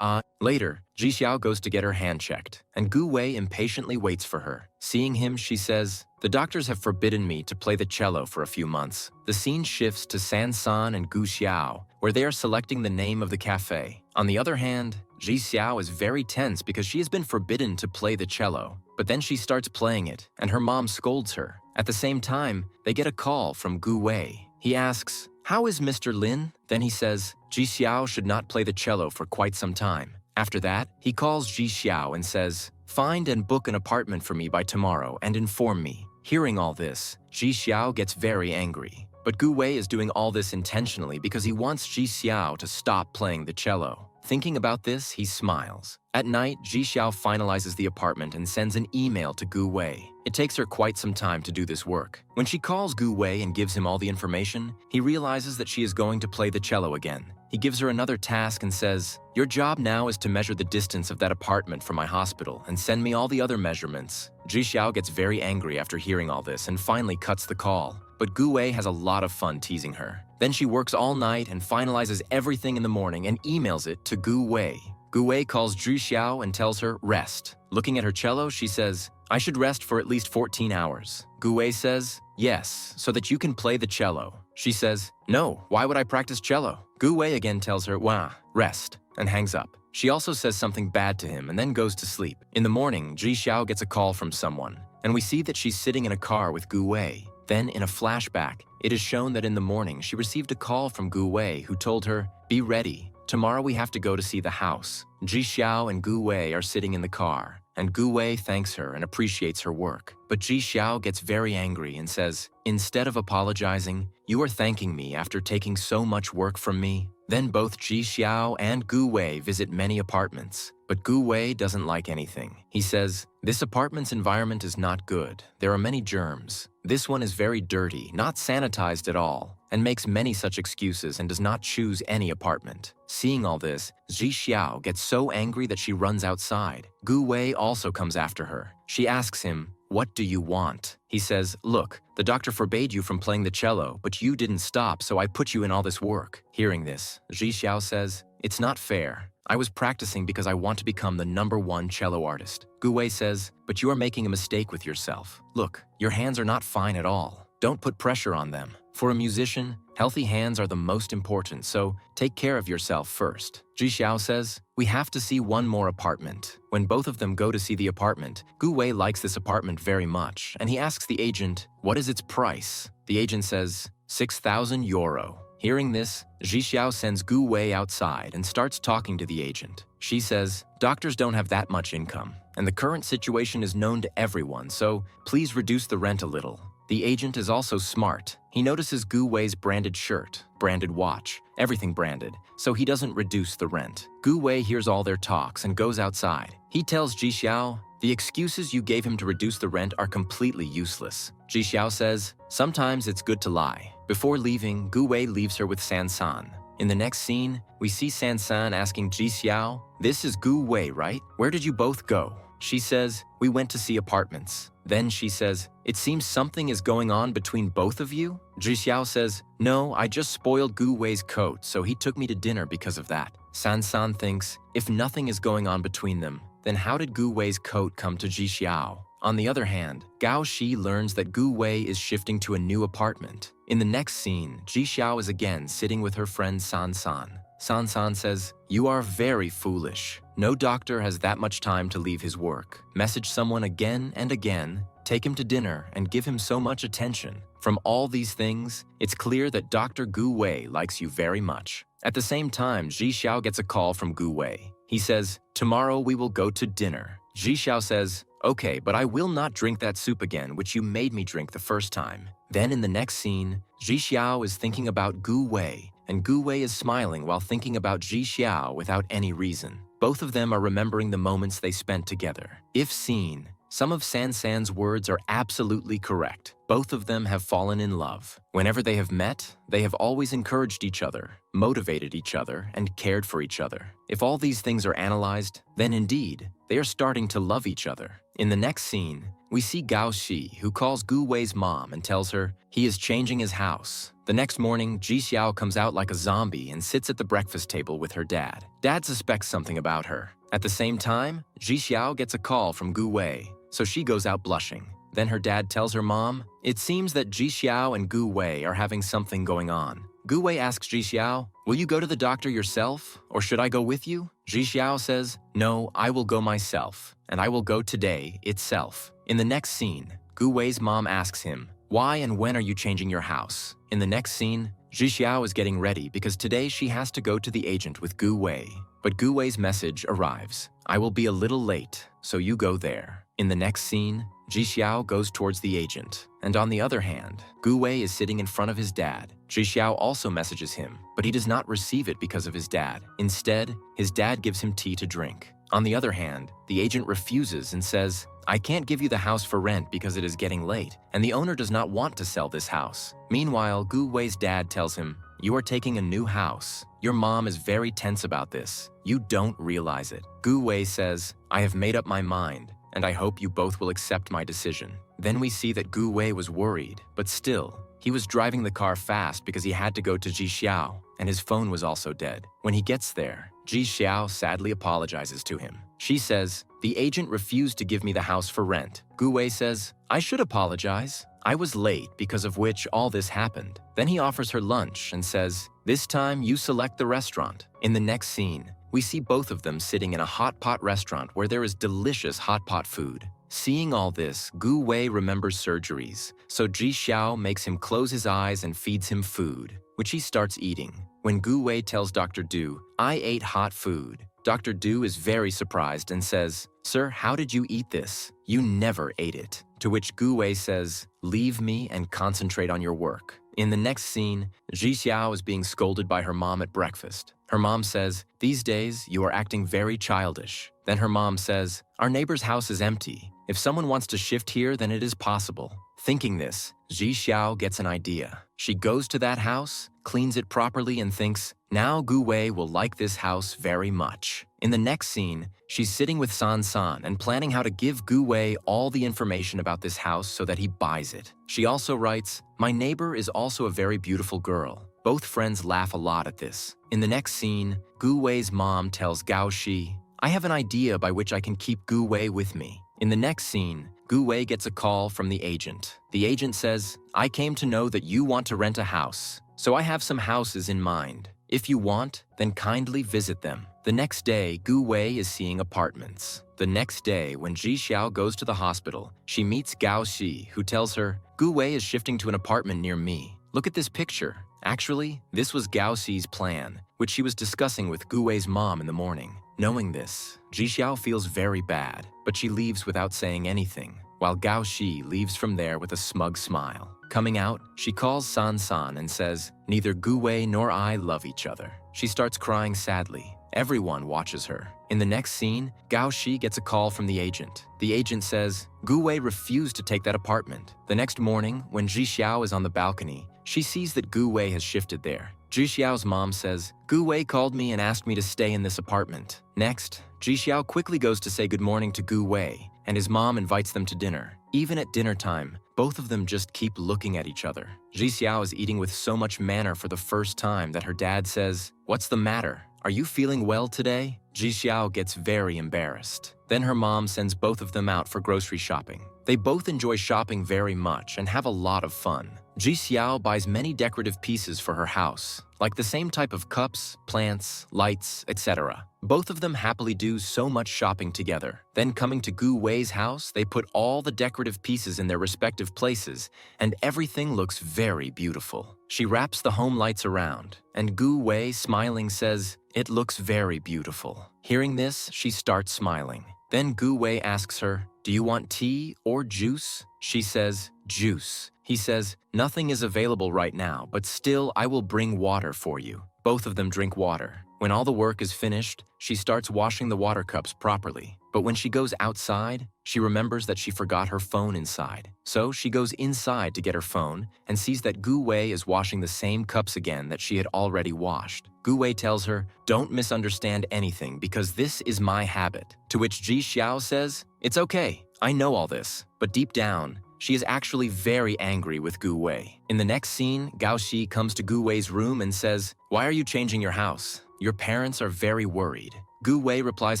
Later, Ji Xiao goes to get her hand checked, and Gu Wei impatiently waits for her. Seeing him, she says, "The doctors have forbidden me to play the cello for a few months." The scene shifts to San San and Gu Xiao, where they are selecting the name of the cafe. On the other hand, Ji Xiao is very tense because she has been forbidden to play the cello, but then she starts playing it, and her mom scolds her. At the same time, they get a call from Gu Wei. He asks, "How is Mr. Lin?" Then he says, Ji Xiao should not play the cello for quite some time. After that, he calls Ji Xiao and says, "Find and book an apartment for me by tomorrow and inform me." Hearing all this, Ji Xiao gets very angry. But Gu Wei is doing all this intentionally because he wants Ji Xiao to stop playing the cello. Thinking about this, he smiles. At night, Ji Xiao finalizes the apartment and sends an email to Gu Wei. It takes her quite some time to do this work. When she calls Gu Wei and gives him all the information, he realizes that she is going to play the cello again. He gives her another task and says, "Your job now is to measure the distance of that apartment from my hospital and send me all the other measurements." Ji Xiao gets very angry after hearing all this and finally cuts the call. But Gu Wei has a lot of fun teasing her. Then she works all night and finalizes everything in the morning and emails it to Gu Wei. Gu Wei calls Zhu Xiao and tells her, "Rest." Looking at her cello, she says, "I should rest for at least 14 hours. Gu Wei says, "Yes, so that you can play the cello." She says, "No, why would I practice cello?" Gu Wei again tells her, "Wah, rest," and hangs up. She also says something bad to him and then goes to sleep. In the morning, Ji Xiao gets a call from someone, and we see that she's sitting in a car with Gu Wei. Then, in a flashback, it is shown that in the morning she received a call from Gu Wei who told her, "Be ready. Tomorrow we have to go to see the house." Ji Xiao and Gu Wei are sitting in the car, and Gu Wei thanks her and appreciates her work. But Ji Xiao gets very angry and says, "Instead of apologizing, you are thanking me after taking so much work from me." Then both Ji Xiao and Gu Wei visit many apartments, but Gu Wei doesn't like anything. He says, "This apartment's environment is not good. There are many germs. This one is very dirty, not sanitized at all," and makes many such excuses and does not choose any apartment. Seeing all this, Ji Xiao gets so angry that she runs outside. Gu Wei also comes after her. She asks him, "What do you want?" He says, "Look, the doctor forbade you from playing the cello, but you didn't stop, so I put you in all this work." Hearing this, Ji Xiao says, "It's not fair. I was practicing because I want to become the #1 cello artist." Gu Wei says, "But you are making a mistake with yourself. Look, your hands are not fine at all. Don't put pressure on them. For a musician, healthy hands are the most important, so take care of yourself first." Ji Xiao says, "We have to see one more apartment." When both of them go to see the apartment, Gu Wei likes this apartment very much, and he asks the agent, "What is its price?" The agent says, €6,000. Hearing this, Ji Xiao sends Gu Wei outside and starts talking to the agent. She says, "Doctors don't have that much income, and the current situation is known to everyone, so please reduce the rent a little." The agent is also smart. He notices Gu Wei's branded shirt, branded watch, everything branded, so he doesn't reduce the rent. Gu Wei hears all their talks and goes outside. He tells Ji Xiao, "The excuses you gave him to reduce the rent are completely useless." Ji Xiao says, "Sometimes it's good to lie." Before leaving, Gu Wei leaves her with San San. In the next scene, we see San San asking Ji Xiao, "This is Gu Wei, right? Where did you both go?" She says, "We went to see apartments." Then she says, "It seems something is going on between both of you?" Ji Xiao says, "No, I just spoiled Gu Wei's coat, so he took me to dinner because of that." San San thinks, if nothing is going on between them, then how did Gu Wei's coat come to Ji Xiao? On the other hand, Gao Shi learns that Gu Wei is shifting to a new apartment. In the next scene, Ji Xiao is again sitting with her friend San San. San San says, "You are very foolish. No doctor has that much time to leave his work. Message someone again and again, take him to dinner, and give him so much attention. From all these things, it's clear that Dr. Gu Wei likes you very much." At the same time, Ji Xiao gets a call from Gu Wei. He says, "Tomorrow we will go to dinner." Ji Xiao says, "Okay, but I will not drink that soup again, which you made me drink the first time." Then in the next scene, Ji Xiao is thinking about Gu Wei, and Gu Wei is smiling while thinking about Ji Xiao without any reason. Both of them are remembering the moments they spent together. If seen, some of San San's words are absolutely correct. Both of them have fallen in love. Whenever they have met, they have always encouraged each other, motivated each other, and cared for each other. If all these things are analyzed, then indeed, they are starting to love each other. In the next scene, we see Gao Shi, who calls Gu Wei's mom and tells her he is changing his house. The next morning, Ji Xiao comes out like a zombie and sits at the breakfast table with her dad. Dad suspects something about her. At the same time, Ji Xiao gets a call from Gu Wei, so she goes out blushing. Then her dad tells her mom, "It seems that Ji Xiao and Gu Wei are having something going on." Gu Wei asks Ji Xiao, "Will you go to the doctor yourself, or should I go with you?" Ji Xiao says, "No, I will go myself, and I will go today itself." In the next scene, Gu Wei's mom asks him, "Why and when are you changing your house?" In the next scene, Ji Xiao is getting ready because today she has to go to the agent with Gu Wei. But Gu Wei's message arrives. "I will be a little late, so you go there." In the next scene, Ji Xiao goes towards the agent, and on the other hand, Gu Wei is sitting in front of his dad. Ji Xiao also messages him, but he does not receive it because of his dad. Instead, his dad gives him tea to drink. On the other hand, the agent refuses and says, "I can't give you the house for rent because it is getting late, and the owner does not want to sell this house." Meanwhile, Gu Wei's dad tells him, "You are taking a new house. Your mom is very tense about this. You don't realize it." Gu Wei says, "I have made up my mind, and I hope you both will accept my decision." Then we see that Gu Wei was worried, but still, he was driving the car fast because he had to go to Ji Xiao, and his phone was also dead. When he gets there, Ji Xiao sadly apologizes to him. She says, "The agent refused to give me the house for rent." Gu Wei says, "I should apologize. I was late because of which all this happened." Then he offers her lunch and says, "This time you select the restaurant." In the next scene, we see both of them sitting in a hot pot restaurant where there is delicious hot pot food. Seeing all this, Gu Wei remembers surgeries, so Ji Xiao makes him close his eyes and feeds him food, which he starts eating. When Gu Wei tells Dr. Du, "I ate hot food," Dr. Du is very surprised and says, "Sir, how did you eat this? You never ate it." To which Gu Wei says, "Leave me and concentrate on your work." In the next scene, Ji Xiao is being scolded by her mom at breakfast. Her mom says, "These days, you are acting very childish." Then her mom says, "Our neighbor's house is empty. If someone wants to shift here, then it is possible." Thinking this, Ji Xiao gets an idea. She goes to that house, cleans it properly, and thinks, now Gu Wei will like this house very much. In the next scene, she's sitting with San San and planning how to give Gu Wei all the information about this house so that he buys it. She also writes, "My neighbor is also a very beautiful girl." Both friends laugh a lot at this. In the next scene, Gu Wei's mom tells Gao Shi, "I have an idea by which I can keep Gu Wei with me." In the next scene, Gu Wei gets a call from the agent. The agent says, "I came to know that you want to rent a house, so I have some houses in mind. If you want, then kindly visit them." The next day, Gu Wei is seeing apartments. The next day, when Ji Xiao goes to the hospital, she meets Gao Shi, who tells her, "Gu Wei is shifting to an apartment near me. Look at this picture." Actually, this was Gao Xi's plan, which she was discussing with Gu Wei's mom in the morning. Knowing this, Ji Xiao feels very bad, but she leaves without saying anything, while Gao Shi leaves from there with a smug smile. Coming out, she calls San San and says, "Neither Gu Wei nor I love each other." She starts crying sadly. Everyone watches her. In the next scene, Gao Shi gets a call from the agent. The agent says, "Gu Wei refused to take that apartment." The next morning, when Ji Xiao is on the balcony, she sees that Gu Wei has shifted there. Ji Xiao's mom says, "Gu Wei called me and asked me to stay in this apartment." Next, Ji Xiao quickly goes to say good morning to Gu Wei, and his mom invites them to dinner. Even at dinner time, both of them just keep looking at each other. Ji Xiao is eating with so much manner for the first time that her dad says, "What's the matter? Are you feeling well today?" Ji Xiao gets very embarrassed. Then her mom sends both of them out for grocery shopping. They both enjoy shopping very much and have a lot of fun. Ji Xiao buys many decorative pieces for her house, like the same type of cups, plants, lights, etc. Both of them happily do so much shopping together. Then coming to Gu Wei's house, they put all the decorative pieces in their respective places, and everything looks very beautiful. She wraps the home lights around, and Gu Wei, smiling, says, "It looks very beautiful." Hearing this, she starts smiling. Then Gu Wei asks her, "Do you want tea or juice?" She says, "Juice." He says, "Nothing is available right now, but still I will bring water for you." Both of them drink water. When all the work is finished, she starts washing the water cups properly. But when she goes outside, she remembers that she forgot her phone inside. So she goes inside to get her phone and sees that Gu Wei is washing the same cups again that she had already washed. Gu Wei tells her, "Don't misunderstand anything because this is my habit." To which Ji Xiao says, "It's okay, I know all this." But deep down, she is actually very angry with Gu Wei. In the next scene, Gao Shi comes to Gu Wei's room and says, "Why are you changing your house? Your parents are very worried." Gu Wei replies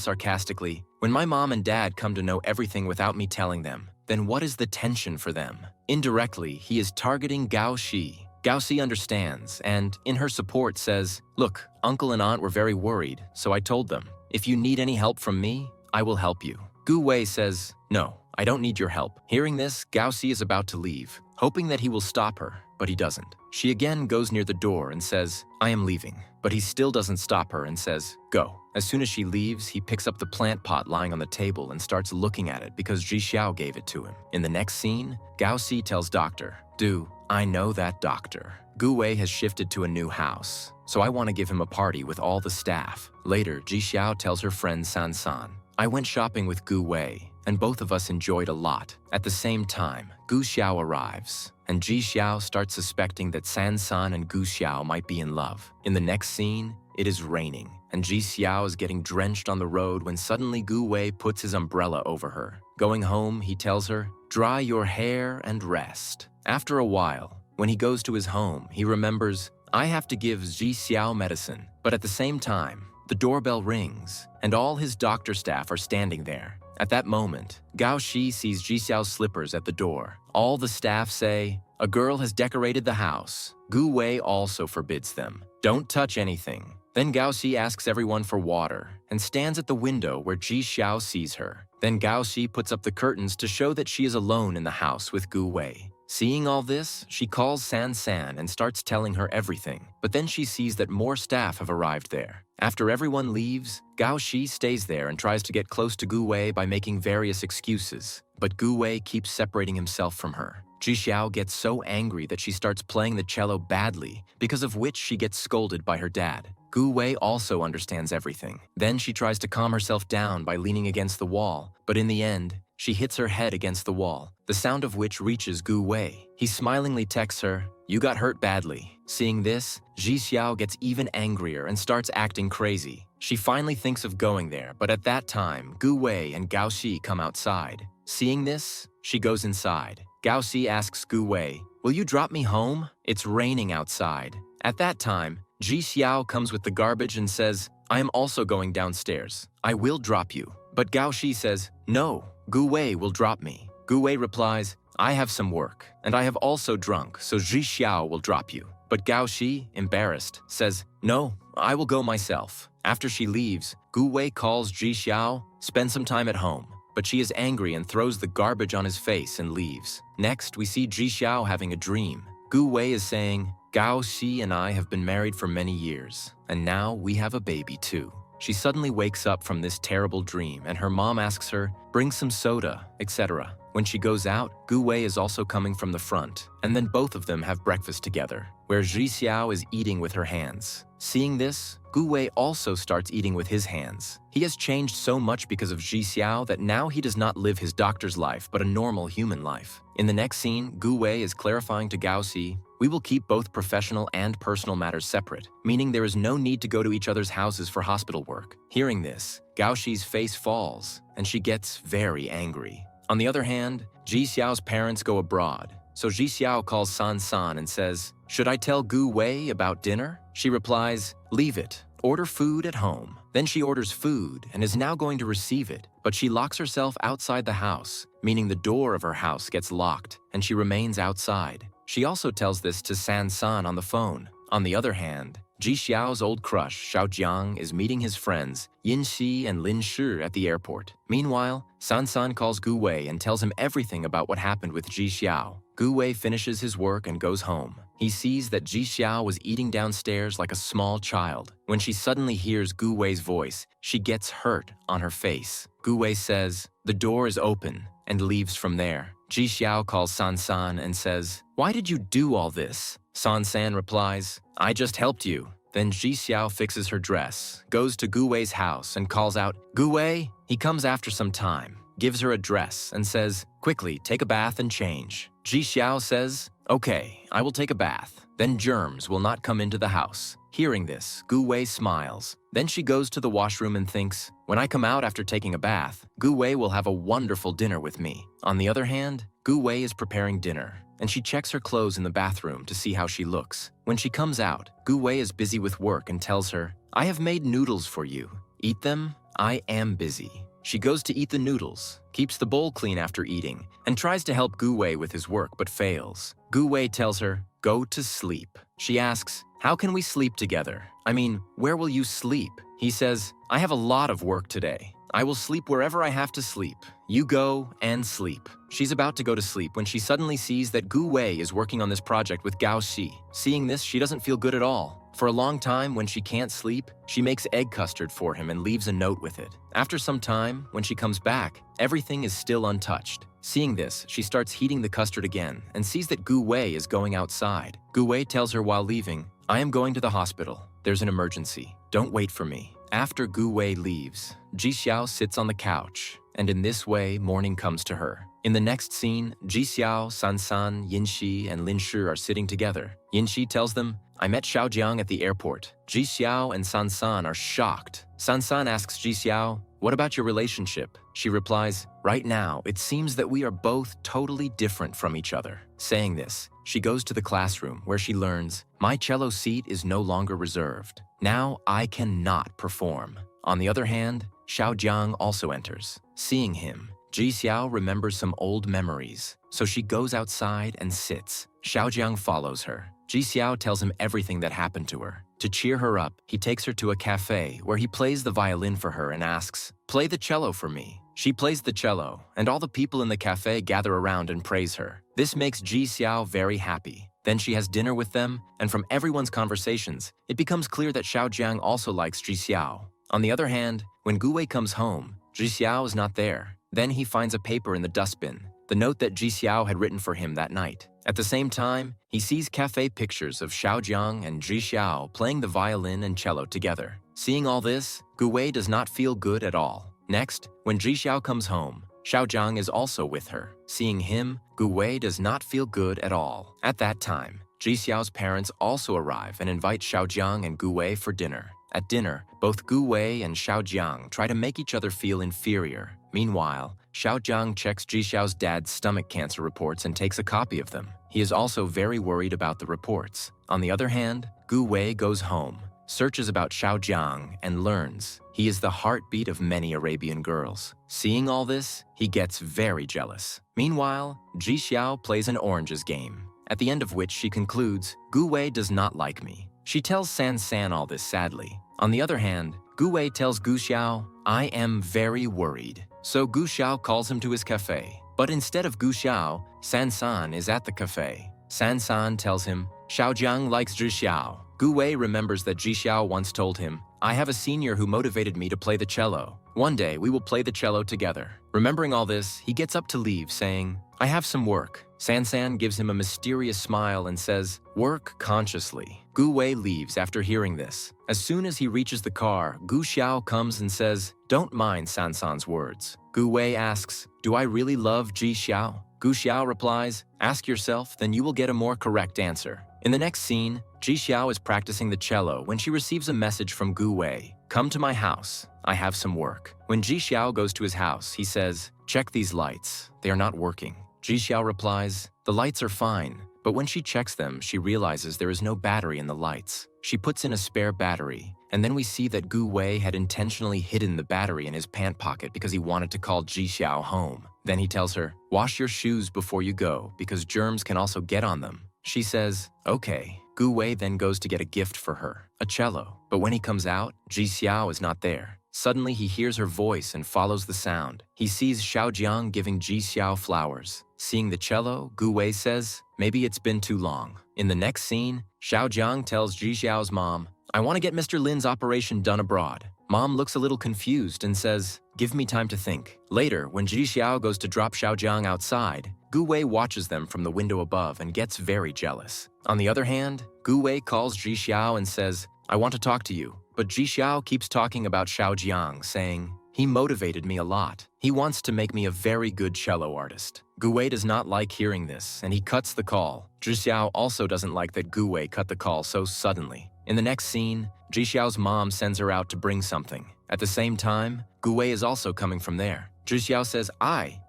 sarcastically, "When my mom and dad come to know everything without me telling them, then what is the tension for them?" Indirectly, he is targeting Gao Shi. Gao Shi understands and, in her support, says, "Look, uncle and aunt were very worried, so I told them, if you need any help from me, I will help you." Gu Wei says, "No, I don't need your help." Hearing this, Gao Shi is about to leave, hoping that he will stop her, but he doesn't. She again goes near the door and says, "I am leaving," but he still doesn't stop her and says, "Go." As soon as she leaves, he picks up the plant pot lying on the table and starts looking at it because Ji Xiao gave it to him. In the next scene, Gao Shi tells Doctor, "Du, I know that doctor. Gu Wei has shifted to a new house, so I want to give him a party with all the staff." Later, Ji Xiao tells her friend San San, "I went shopping with Gu Wei, and both of us enjoyed a lot." At the same time, Gu Xiao arrives, and Ji Xiao starts suspecting that San San and Gu Xiao might be in love. In the next scene, it is raining, and Ji Xiao is getting drenched on the road when suddenly Gu Wei puts his umbrella over her. Going home, he tells her, "Dry your hair and rest." After a while, when he goes to his home, he remembers, "I have to give Ji Xiao medicine." But at the same time, the doorbell rings, and all his doctor staff are standing there. At that moment, Gao Shi sees Ji Xiao's slippers at the door. All the staff say, "A girl has decorated the house." Gu Wei also forbids them. "Don't touch anything." Then Gao Shi asks everyone for water and stands at the window where Ji Xiao sees her. Then Gao Shi puts up the curtains to show that she is alone in the house with Gu Wei. Seeing all this, she calls San San and starts telling her everything, but then she sees that more staff have arrived there. After everyone leaves, Gao Shi stays there and tries to get close to Gu Wei by making various excuses, but Gu Wei keeps separating himself from her. Ji Xiao gets so angry that she starts playing the cello badly, because of which she gets scolded by her dad. Gu Wei also understands everything. Then she tries to calm herself down by leaning against the wall, but in the end, she hits her head against the wall, the sound of which reaches Gu Wei. He smilingly texts her, "You got hurt badly." Seeing this, Ji Xiao gets even angrier and starts acting crazy. She finally thinks of going there, but at that time, Gu Wei and Gao Shi come outside. Seeing this, she goes inside. Gao Shi asks Gu Wei, "Will you drop me home? It's raining outside." At that time, Ji Xiao comes with the garbage and says, "I am also going downstairs. I will drop you." But Gao Shi says, "No, Gu Wei will drop me." Gu Wei replies, "I have some work, and I have also drunk, so Ji Xiao will drop you." But Gao Shi, embarrassed, says, "No, I will go myself." After she leaves, Gu Wei calls Ji Xiao, "Spend some time at home." But she is angry and throws the garbage on his face and leaves. Next, we see Ji Xiao having a dream. Gu Wei is saying, "Gao Shi and I have been married for many years, and now we have a baby too." She suddenly wakes up from this terrible dream and her mom asks her, "Bring some soda," etc. When she goes out, Gu Wei is also coming from the front, and then both of them have breakfast together, where Ji Xiao is eating with her hands. Seeing this, Gu Wei also starts eating with his hands. He has changed so much because of Ji Xiao that now he does not live his doctor's life but a normal human life. In the next scene, Gu Wei is clarifying to Gao Shi, "We will keep both professional and personal matters separate," meaning there is no need to go to each other's houses for hospital work. Hearing this, Gao Shi's face falls, and she gets very angry. On the other hand, Ji Xiao's parents go abroad, so Ji Xiao calls San San and says, "Should I tell Gu Wei about dinner?" She replies, "Leave it. Order food at home." Then she orders food and is now going to receive it, but she locks herself outside the house, meaning the door of her house gets locked and she remains outside. She also tells this to San San on the phone. On the other hand, Ji Xiao's old crush, Xiao Jiang, is meeting his friends, Yin Xi and Lin Shi, at the airport. Meanwhile, San San calls Gu Wei and tells him everything about what happened with Ji Xiao. Gu Wei finishes his work and goes home. He sees that Ji Xiao was eating downstairs like a small child. When she suddenly hears Gu Wei's voice, she gets hurt on her face. Gu Wei says, "The door is open," and leaves from there. Ji Xiao calls San San and says, "Why did you do all this?" San San replies, "I just helped you." Then Ji Xiao fixes her dress, goes to Gu Wei's house and calls out, "Gu Wei?" He comes after some time, gives her a dress and says, "Quickly, take a bath and change." Ji Xiao says, "Okay, I will take a bath. Then germs will not come into the house." Hearing this, Gu Wei smiles. Then she goes to the washroom and thinks, "When I come out after taking a bath, Gu Wei will have a wonderful dinner with me." On the other hand, Gu Wei is preparing dinner, and she checks her clothes in the bathroom to see how she looks. When she comes out, Gu Wei is busy with work and tells her, "I have made noodles for you. Eat them? I am busy." She goes to eat the noodles, keeps the bowl clean after eating, and tries to help Gu Wei with his work but fails. Gu Wei tells her, "Go to sleep." She asks, "How can we sleep together? I mean, where will you sleep?" He says, "I have a lot of work today. I will sleep wherever I have to sleep. You go and sleep." She's about to go to sleep when she suddenly sees that Gu Wei is working on this project with Gao Xi. Seeing this, she doesn't feel good at all. For a long time, when she can't sleep, she makes egg custard for him and leaves a note with it. After some time, when she comes back, everything is still untouched. Seeing this, she starts heating the custard again and sees that Gu Wei is going outside. Gu Wei tells her while leaving, "I am going to the hospital. There's an emergency. Don't wait for me." After Gu Wei leaves, Ji Xiao sits on the couch, and in this way, morning comes to her. In the next scene, Ji Xiao, San San, Yin Xi, and Lin Shi are sitting together. Yin Xi tells them, "I met Xiao Jiang at the airport." Ji Xiao and San San are shocked. San San asks Ji Xiao, "What about your relationship?" She replies, "Right now, it seems that we are both totally different from each other." Saying this, she goes to the classroom where she learns, "My cello seat is no longer reserved. Now I cannot perform." On the other hand, Xiao Jiang also enters. Seeing him, Ji Xiao remembers some old memories, so she goes outside and sits. Xiao Jiang follows her. Ji Xiao tells him everything that happened to her. To cheer her up, he takes her to a cafe where he plays the violin for her and asks, "Play the cello for me." She plays the cello, and all the people in the cafe gather around and praise her. This makes Ji Xiao very happy. Then she has dinner with them, and from everyone's conversations, it becomes clear that Xiao Jiang also likes Ji Xiao. On the other hand, when Gu Wei comes home, Ji Xiao is not there. Then he finds a paper in the dustbin, the note that Ji Xiao had written for him that night. At the same time, he sees cafe pictures of Xiao Jiang and Ji Xiao playing the violin and cello together. Seeing all this, Gu Wei does not feel good at all. Next, when Ji Xiao comes home, Xiao Jiang is also with her. Seeing him, Gu Wei does not feel good at all. At that time, Ji Xiao's parents also arrive and invite Xiao Jiang and Gu Wei for dinner. At dinner, both Gu Wei and Xiao Jiang try to make each other feel inferior. Meanwhile, Xiao Jiang checks Ji Xiao's dad's stomach cancer reports and takes a copy of them. He is also very worried about the reports. On the other hand, Gu Wei goes home, searches about Xiao Jiang, and learns he is the heartbeat of many Arabian girls. Seeing all this, he gets very jealous. Meanwhile, Ji Xiao plays an oranges game, at the end of which she concludes, "Gu Wei does not like me." She tells San San all this sadly. On the other hand, Gu Wei tells Gu Xiao, "I am very worried." So Gu Xiao calls him to his cafe. But instead of Gu Xiao, San San is at the cafe. San San tells him, "Xiao Jiang likes Ji Xiao." Gu Wei remembers that Ji Xiao once told him, "I have a senior who motivated me to play the cello. One day we will play the cello together." Remembering all this, he gets up to leave, saying, "I have some work." San San gives him a mysterious smile and says, "Work consciously." Gu Wei leaves after hearing this. As soon as he reaches the car, Gu Xiao comes and says, "Don't mind San San's words." Gu Wei asks, "Do I really love Ji Xiao?" Gu Xiao replies, "Ask yourself, then you will get a more correct answer." In the next scene, Ji Xiao is practicing the cello when she receives a message from Gu Wei. "Come to my house. I have some work." When Ji Xiao goes to his house, he says, "Check these lights. They are not working." Ji Xiao replies, the lights are fine, but when she checks them, she realizes there is no battery in the lights. She puts in a spare battery, and then we see that Gu Wei had intentionally hidden the battery in his pant pocket because he wanted to call Ji Xiao home. Then he tells her, wash your shoes before you go because germs can also get on them. She says, okay. Gu Wei then goes to get a gift for her, a cello. But when he comes out, Ji Xiao is not there. Suddenly he hears her voice and follows the sound. He sees Xiaojiang giving Ji Xiao flowers. Seeing the cello, Gu Wei says, maybe it's been too long. In the next scene, Xiaojiang tells Ji Xiao's mom, I want to get Mr. Lin's operation done abroad. Mom looks a little confused and says, give me time to think. Later, when Ji Xiao goes to drop Xiaojiang outside, Gu Wei watches them from the window above and gets very jealous. On the other hand, Gu Wei calls Ji Xiao and says, I want to talk to you. But Ji Xiao keeps talking about Xiaojiang, saying, he motivated me a lot. He wants to make me a very good cello artist. Gu Wei does not like hearing this, and he cuts the call. Ji Xiao also doesn't like that Gu Wei cut the call so suddenly. In the next scene, Ji Xiao's mom sends her out to bring something. At the same time, Gu Wei is also coming from there. Ji Xiao says,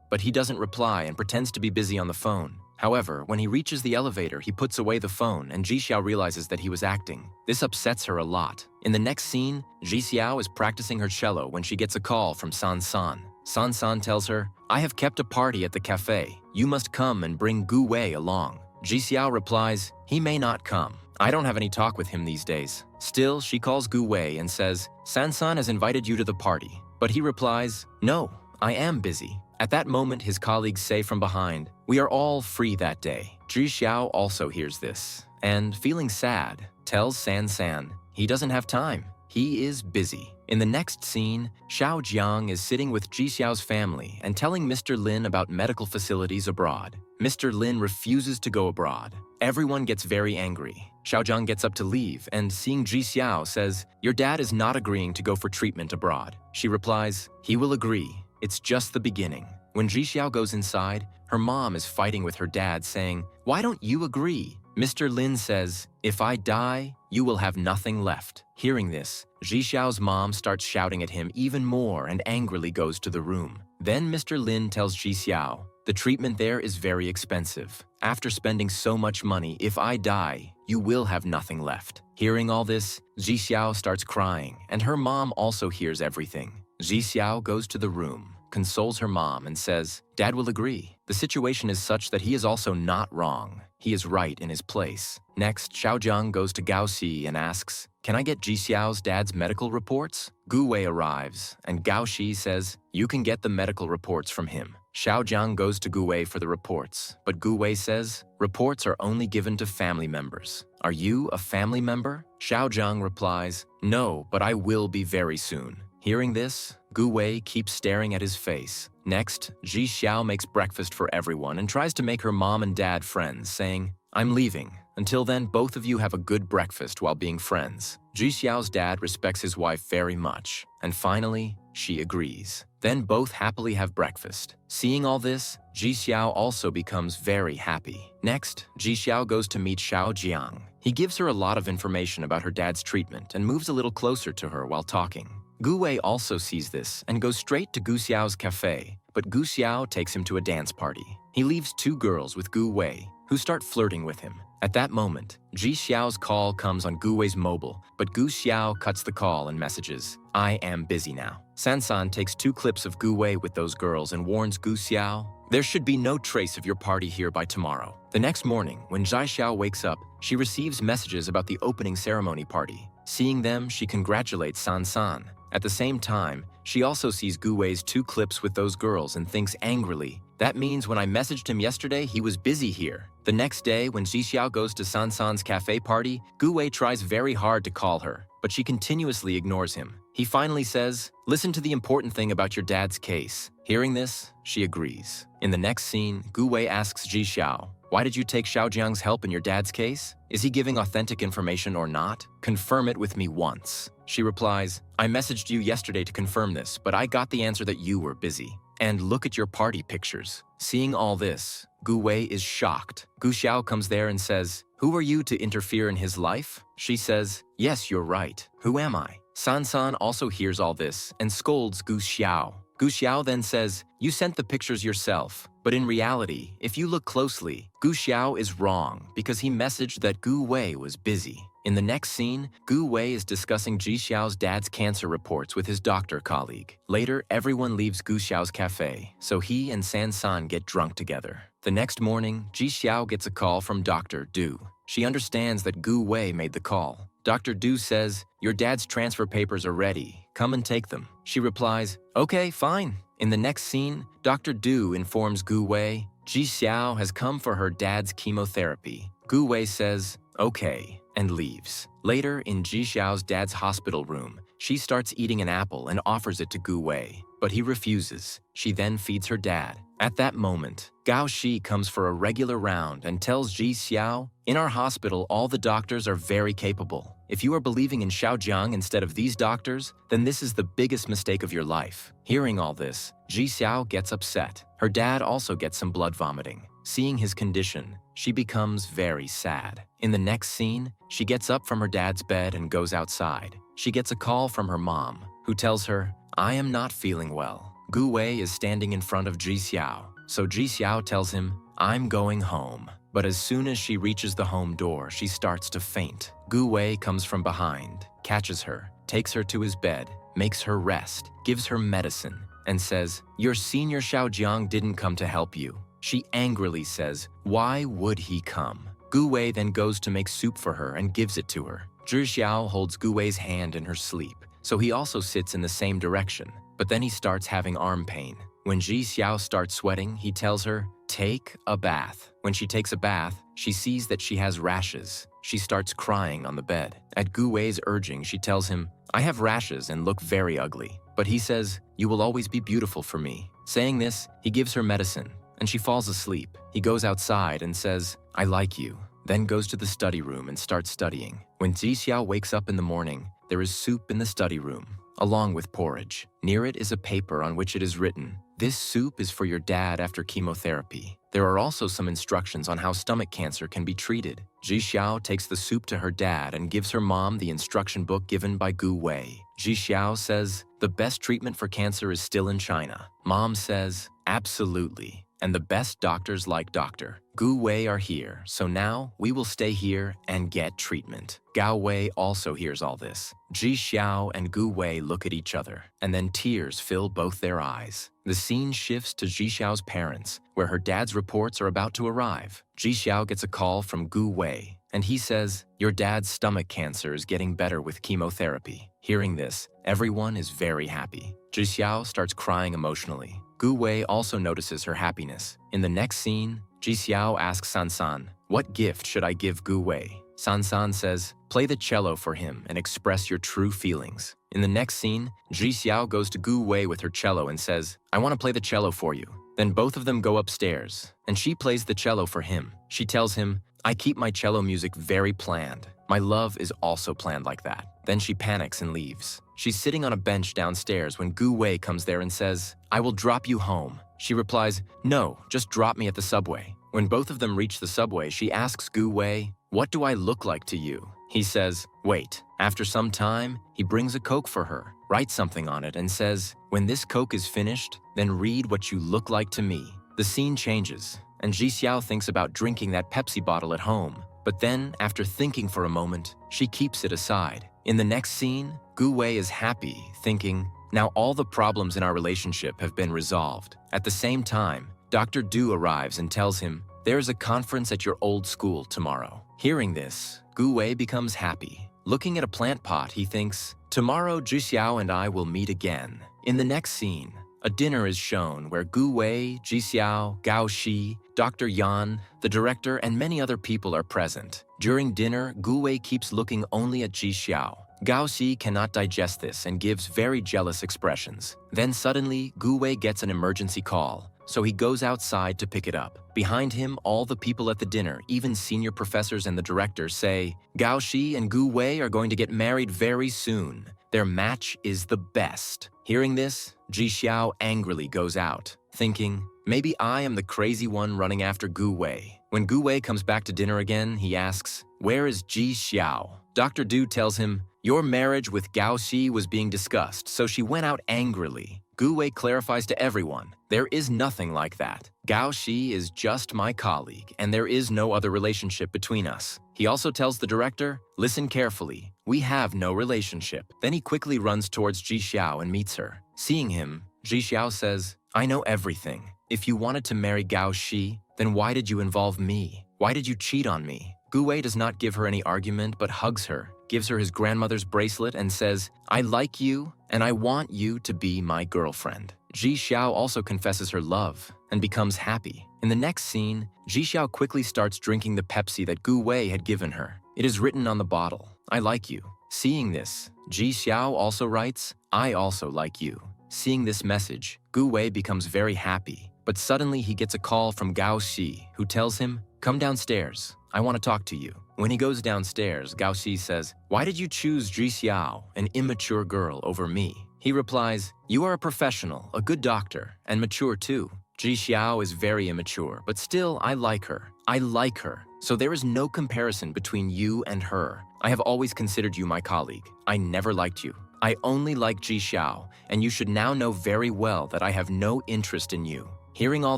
but he doesn't reply and pretends to be busy on the phone. However, when he reaches the elevator, he puts away the phone and Ji Xiao realizes that he was acting. This upsets her a lot. In the next scene, Ji Xiao is practicing her cello when she gets a call from San San. San San tells her, I have kept a party at the cafe. You must come and bring Gu Wei along. Ji Xiao replies, he may not come. I don't have any talk with him these days. Still, she calls Gu Wei and says, San San has invited you to the party. But he replies, no, I am busy. At that moment, his colleagues say from behind, we are all free that day. Ji Xiao also hears this, and feeling sad, tells San San he doesn't have time. He is busy. In the next scene, Xiaojiang is sitting with Ji Xiao's family and telling Mr. Lin about medical facilities abroad. Mr. Lin refuses to go abroad. Everyone gets very angry. Xiaojiang gets up to leave and seeing Ji Xiao says, your dad is not agreeing to go for treatment abroad. She replies, he will agree. It's just the beginning. When Ji Xiao goes inside, her mom is fighting with her dad saying, why don't you agree? Mr. Lin says, if I die, you will have nothing left. Hearing this, Ji Xiao's mom starts shouting at him even more and angrily goes to the room. Then Mr. Lin tells Ji Xiao, the treatment there is very expensive. After spending so much money, if I die, you will have nothing left. Hearing all this, Ji Xiao starts crying, and her mom also hears everything. Ji Xiao goes to the room, consoles her mom, and says, Dad will agree. The situation is such that he is also not wrong. He is right in his place. Next, Xiaojiang goes to Gao Xi and asks, can I get Ji Xiao's dad's medical reports? Gu Wei arrives, and Gao Xi says, you can get the medical reports from him. Xiaojiang goes to Gu Wei for the reports, but Gu Wei says, reports are only given to family members. Are you a family member? Xiaojiang replies, no, but I will be very soon. Hearing this, Gu Wei keeps staring at his face. Next, Ji Xiao makes breakfast for everyone and tries to make her mom and dad friends, saying, I'm leaving. Until then, both of you have a good breakfast while being friends. Ji Xiao's dad respects his wife very much, and finally, she agrees. Then both happily have breakfast. Seeing all this, Ji Xiao also becomes very happy. Next, Ji Xiao goes to meet Xiaojiang. He gives her a lot of information about her dad's treatment and moves a little closer to her while talking. Gu Wei also sees this and goes straight to Gu Xiao's cafe, but Gu Xiao takes him to a dance party. He leaves two girls with Gu Wei, who start flirting with him. At that moment, Ji Xiao's call comes on Gu Wei's mobile, but Gu Xiao cuts the call and messages, I am busy now. San San takes 2 clips of Gu Wei with those girls and warns Gu Xiao, there should be no trace of your party here by tomorrow. The next morning, when Zhai Xiao wakes up, she receives messages about the opening ceremony party. Seeing them, she congratulates San San. At the same time, she also sees Gu Wei's 2 clips with those girls and thinks angrily, that means when I messaged him yesterday, he was busy here. The next day, when Ji Xiao goes to San San's cafe party, Gu Wei tries very hard to call her, but she continuously ignores him. He finally says, listen to the important thing about your dad's case. Hearing this, she agrees. In the next scene, Gu Wei asks Ji Xiao, why did you take Xiaojiang's help in your dad's case? Is he giving authentic information or not? Confirm it with me once. She replies, I messaged you yesterday to confirm this, but I got the answer that you were busy. And look at your party pictures. Seeing all this, Gu Wei is shocked. Gu Xiao comes there and says, who are you to interfere in his life? She says, yes, you're right. Who am I? San San also hears all this and scolds Gu Xiao. Gu Xiao then says, "You sent the pictures yourself." But in reality, if you look closely, Gu Xiao is wrong because he messaged that Gu Wei was busy. In the next scene, Gu Wei is discussing Ji Xiao's dad's cancer reports with his doctor colleague. Later, everyone leaves Gu Xiao's cafe, so he and San San get drunk together. The next morning, Ji Xiao gets a call from Dr. Du. She understands that Gu Wei made the call. Dr. Du says, "Your dad's transfer papers are ready. Come and take them." She replies, "Okay, fine." In the next scene, Dr. Du informs Gu Wei, Ji Xiao has come for her dad's chemotherapy. Gu Wei says, "Okay," and leaves. Later, in Ji Xiao's dad's hospital room, she starts eating an apple and offers it to Gu Wei, but he refuses. She then feeds her dad. At that moment, Gao Shi comes for a regular round and tells Ji Xiao, "In our hospital, all the doctors are very capable. If you are believing in Xiaojiang instead of these doctors, then this is the biggest mistake of your life." Hearing all this, Ji Xiao gets upset. Her dad also gets some blood vomiting. Seeing his condition, she becomes very sad. In the next scene, she gets up from her dad's bed and goes outside. She gets a call from her mom, who tells her, "I am not feeling well." Gu Wei is standing in front of Ji Xiao, so Ji Xiao tells him, "I'm going home." But as soon as she reaches the home door, she starts to faint. Gu Wei comes from behind, catches her, takes her to his bed, makes her rest, gives her medicine, and says, "Your senior Xiaojiang didn't come to help you." She angrily says, "Why would he come?" Gu Wei then goes to make soup for her and gives it to her. Zhi Xiao holds Gu Wei's hand in her sleep, so he also sits in the same direction, but then he starts having arm pain. When Ji Xiao starts sweating, he tells her, "Take a bath." When she takes a bath, she sees that she has rashes. She starts crying on the bed. At Gu Wei's urging, she tells him, "I have rashes and look very ugly." But he says, "You will always be beautiful for me." Saying this, he gives her medicine, and she falls asleep. He goes outside and says, "I like you," then goes to the study room and starts studying. When Ji Xiao wakes up in the morning, there is soup in the study room, along with porridge. Near it is a paper on which it is written, "This soup is for your dad after chemotherapy." There are also some instructions on how stomach cancer can be treated. Ji Xiao takes the soup to her dad and gives her mom the instruction book given by Gu Wei. Ji Xiao says, "The best treatment for cancer is still in China." Mom says, "Absolutely. And the best doctors like Dr. Gu Wei are here, so now we will stay here and get treatment." Gao Wei also hears all this. Ji Xiao and Gu Wei look at each other, and then tears fill both their eyes. The scene shifts to Ji Xiao's parents, where her dad's reports are about to arrive. Ji Xiao gets a call from Gu Wei, and he says, "Your dad's stomach cancer is getting better with chemotherapy." Hearing this, everyone is very happy. Ji Xiao starts crying emotionally. Gu Wei also notices her happiness. In the next scene, Ji Xiao asks San San, "What gift should I give Gu Wei?" San San says, "Play the cello for him and express your true feelings." In the next scene, Ji Xiao goes to Gu Wei with her cello and says, "I want to play the cello for you." Then both of them go upstairs, and she plays the cello for him. She tells him, "I keep my cello music very planned. My love is also planned like that." Then she panics and leaves. She's sitting on a bench downstairs when Gu Wei comes there and says, "I will drop you home." She replies, "No, just drop me at the subway." When both of them reach the subway, she asks Gu Wei, "What do I look like to you?" He says, "Wait." After some time, he brings a Coke for her, writes something on it, and says, "When this Coke is finished, then read what you look like to me." The scene changes, and Ji Xiao thinks about drinking that Pepsi bottle at home. But then, after thinking for a moment, she keeps it aside. In the next scene, Gu Wei is happy, thinking, "Now all the problems in our relationship have been resolved." At the same time, Dr. Du arrives and tells him, "There is a conference at your old school tomorrow." Hearing this, Gu Wei becomes happy. Looking at a plant pot, he thinks, "Tomorrow Ji Xiao and I will meet again." In the next scene, a dinner is shown where Gu Wei, Ji Xiao, Gao Shi, Dr. Yan, the director, and many other people are present. During dinner, Gu Wei keeps looking only at Ji Xiao. Gao Shi cannot digest this and gives very jealous expressions. Then suddenly, Gu Wei gets an emergency call, so he goes outside to pick it up. Behind him, all the people at the dinner, even senior professors and the director, say, "Gao Shi and Gu Wei are going to get married very soon. Their match is the best." Hearing this, Ji Xiao angrily goes out, thinking, "Maybe I am the crazy one running after Gu Wei." When Gu Wei comes back to dinner again, he asks, "Where is Ji Xiao?" Dr. Du tells him, "Your marriage with Gao Shi was being discussed, so she went out angrily." Gu Wei clarifies to everyone, there is nothing like that. Gao Shi is just my colleague, and there is no other relationship between us. He also tells the director, listen carefully, we have no relationship. Then he quickly runs towards Ji Xiao and meets her. Seeing him, Ji Xiao says, I know everything. If you wanted to marry Gao Shi, then why did you involve me? Why did you cheat on me? Gu Wei does not give her any argument but hugs her, gives her his grandmother's bracelet and says, I like you and I want you to be my girlfriend. Ji Xiao also confesses her love and becomes happy. In the next scene, Ji Xiao quickly starts drinking the Pepsi that Gu Wei had given her. It is written on the bottle, I like you. Seeing this, Ji Xiao also writes, I also like you. Seeing this message, Gu Wei becomes very happy, but suddenly he gets a call from Gao Shi, who tells him, come downstairs, I want to talk to you. When he goes downstairs, Gao Shi says, why did you choose Ji Xiao, an immature girl, over me? He replies, you are a professional, a good doctor, and mature too. Ji Xiao is very immature, but still I like her. I like her. So there is no comparison between you and her. I have always considered you my colleague. I never liked you. I only like Ji Xiao, and you should now know very well that I have no interest in you. Hearing all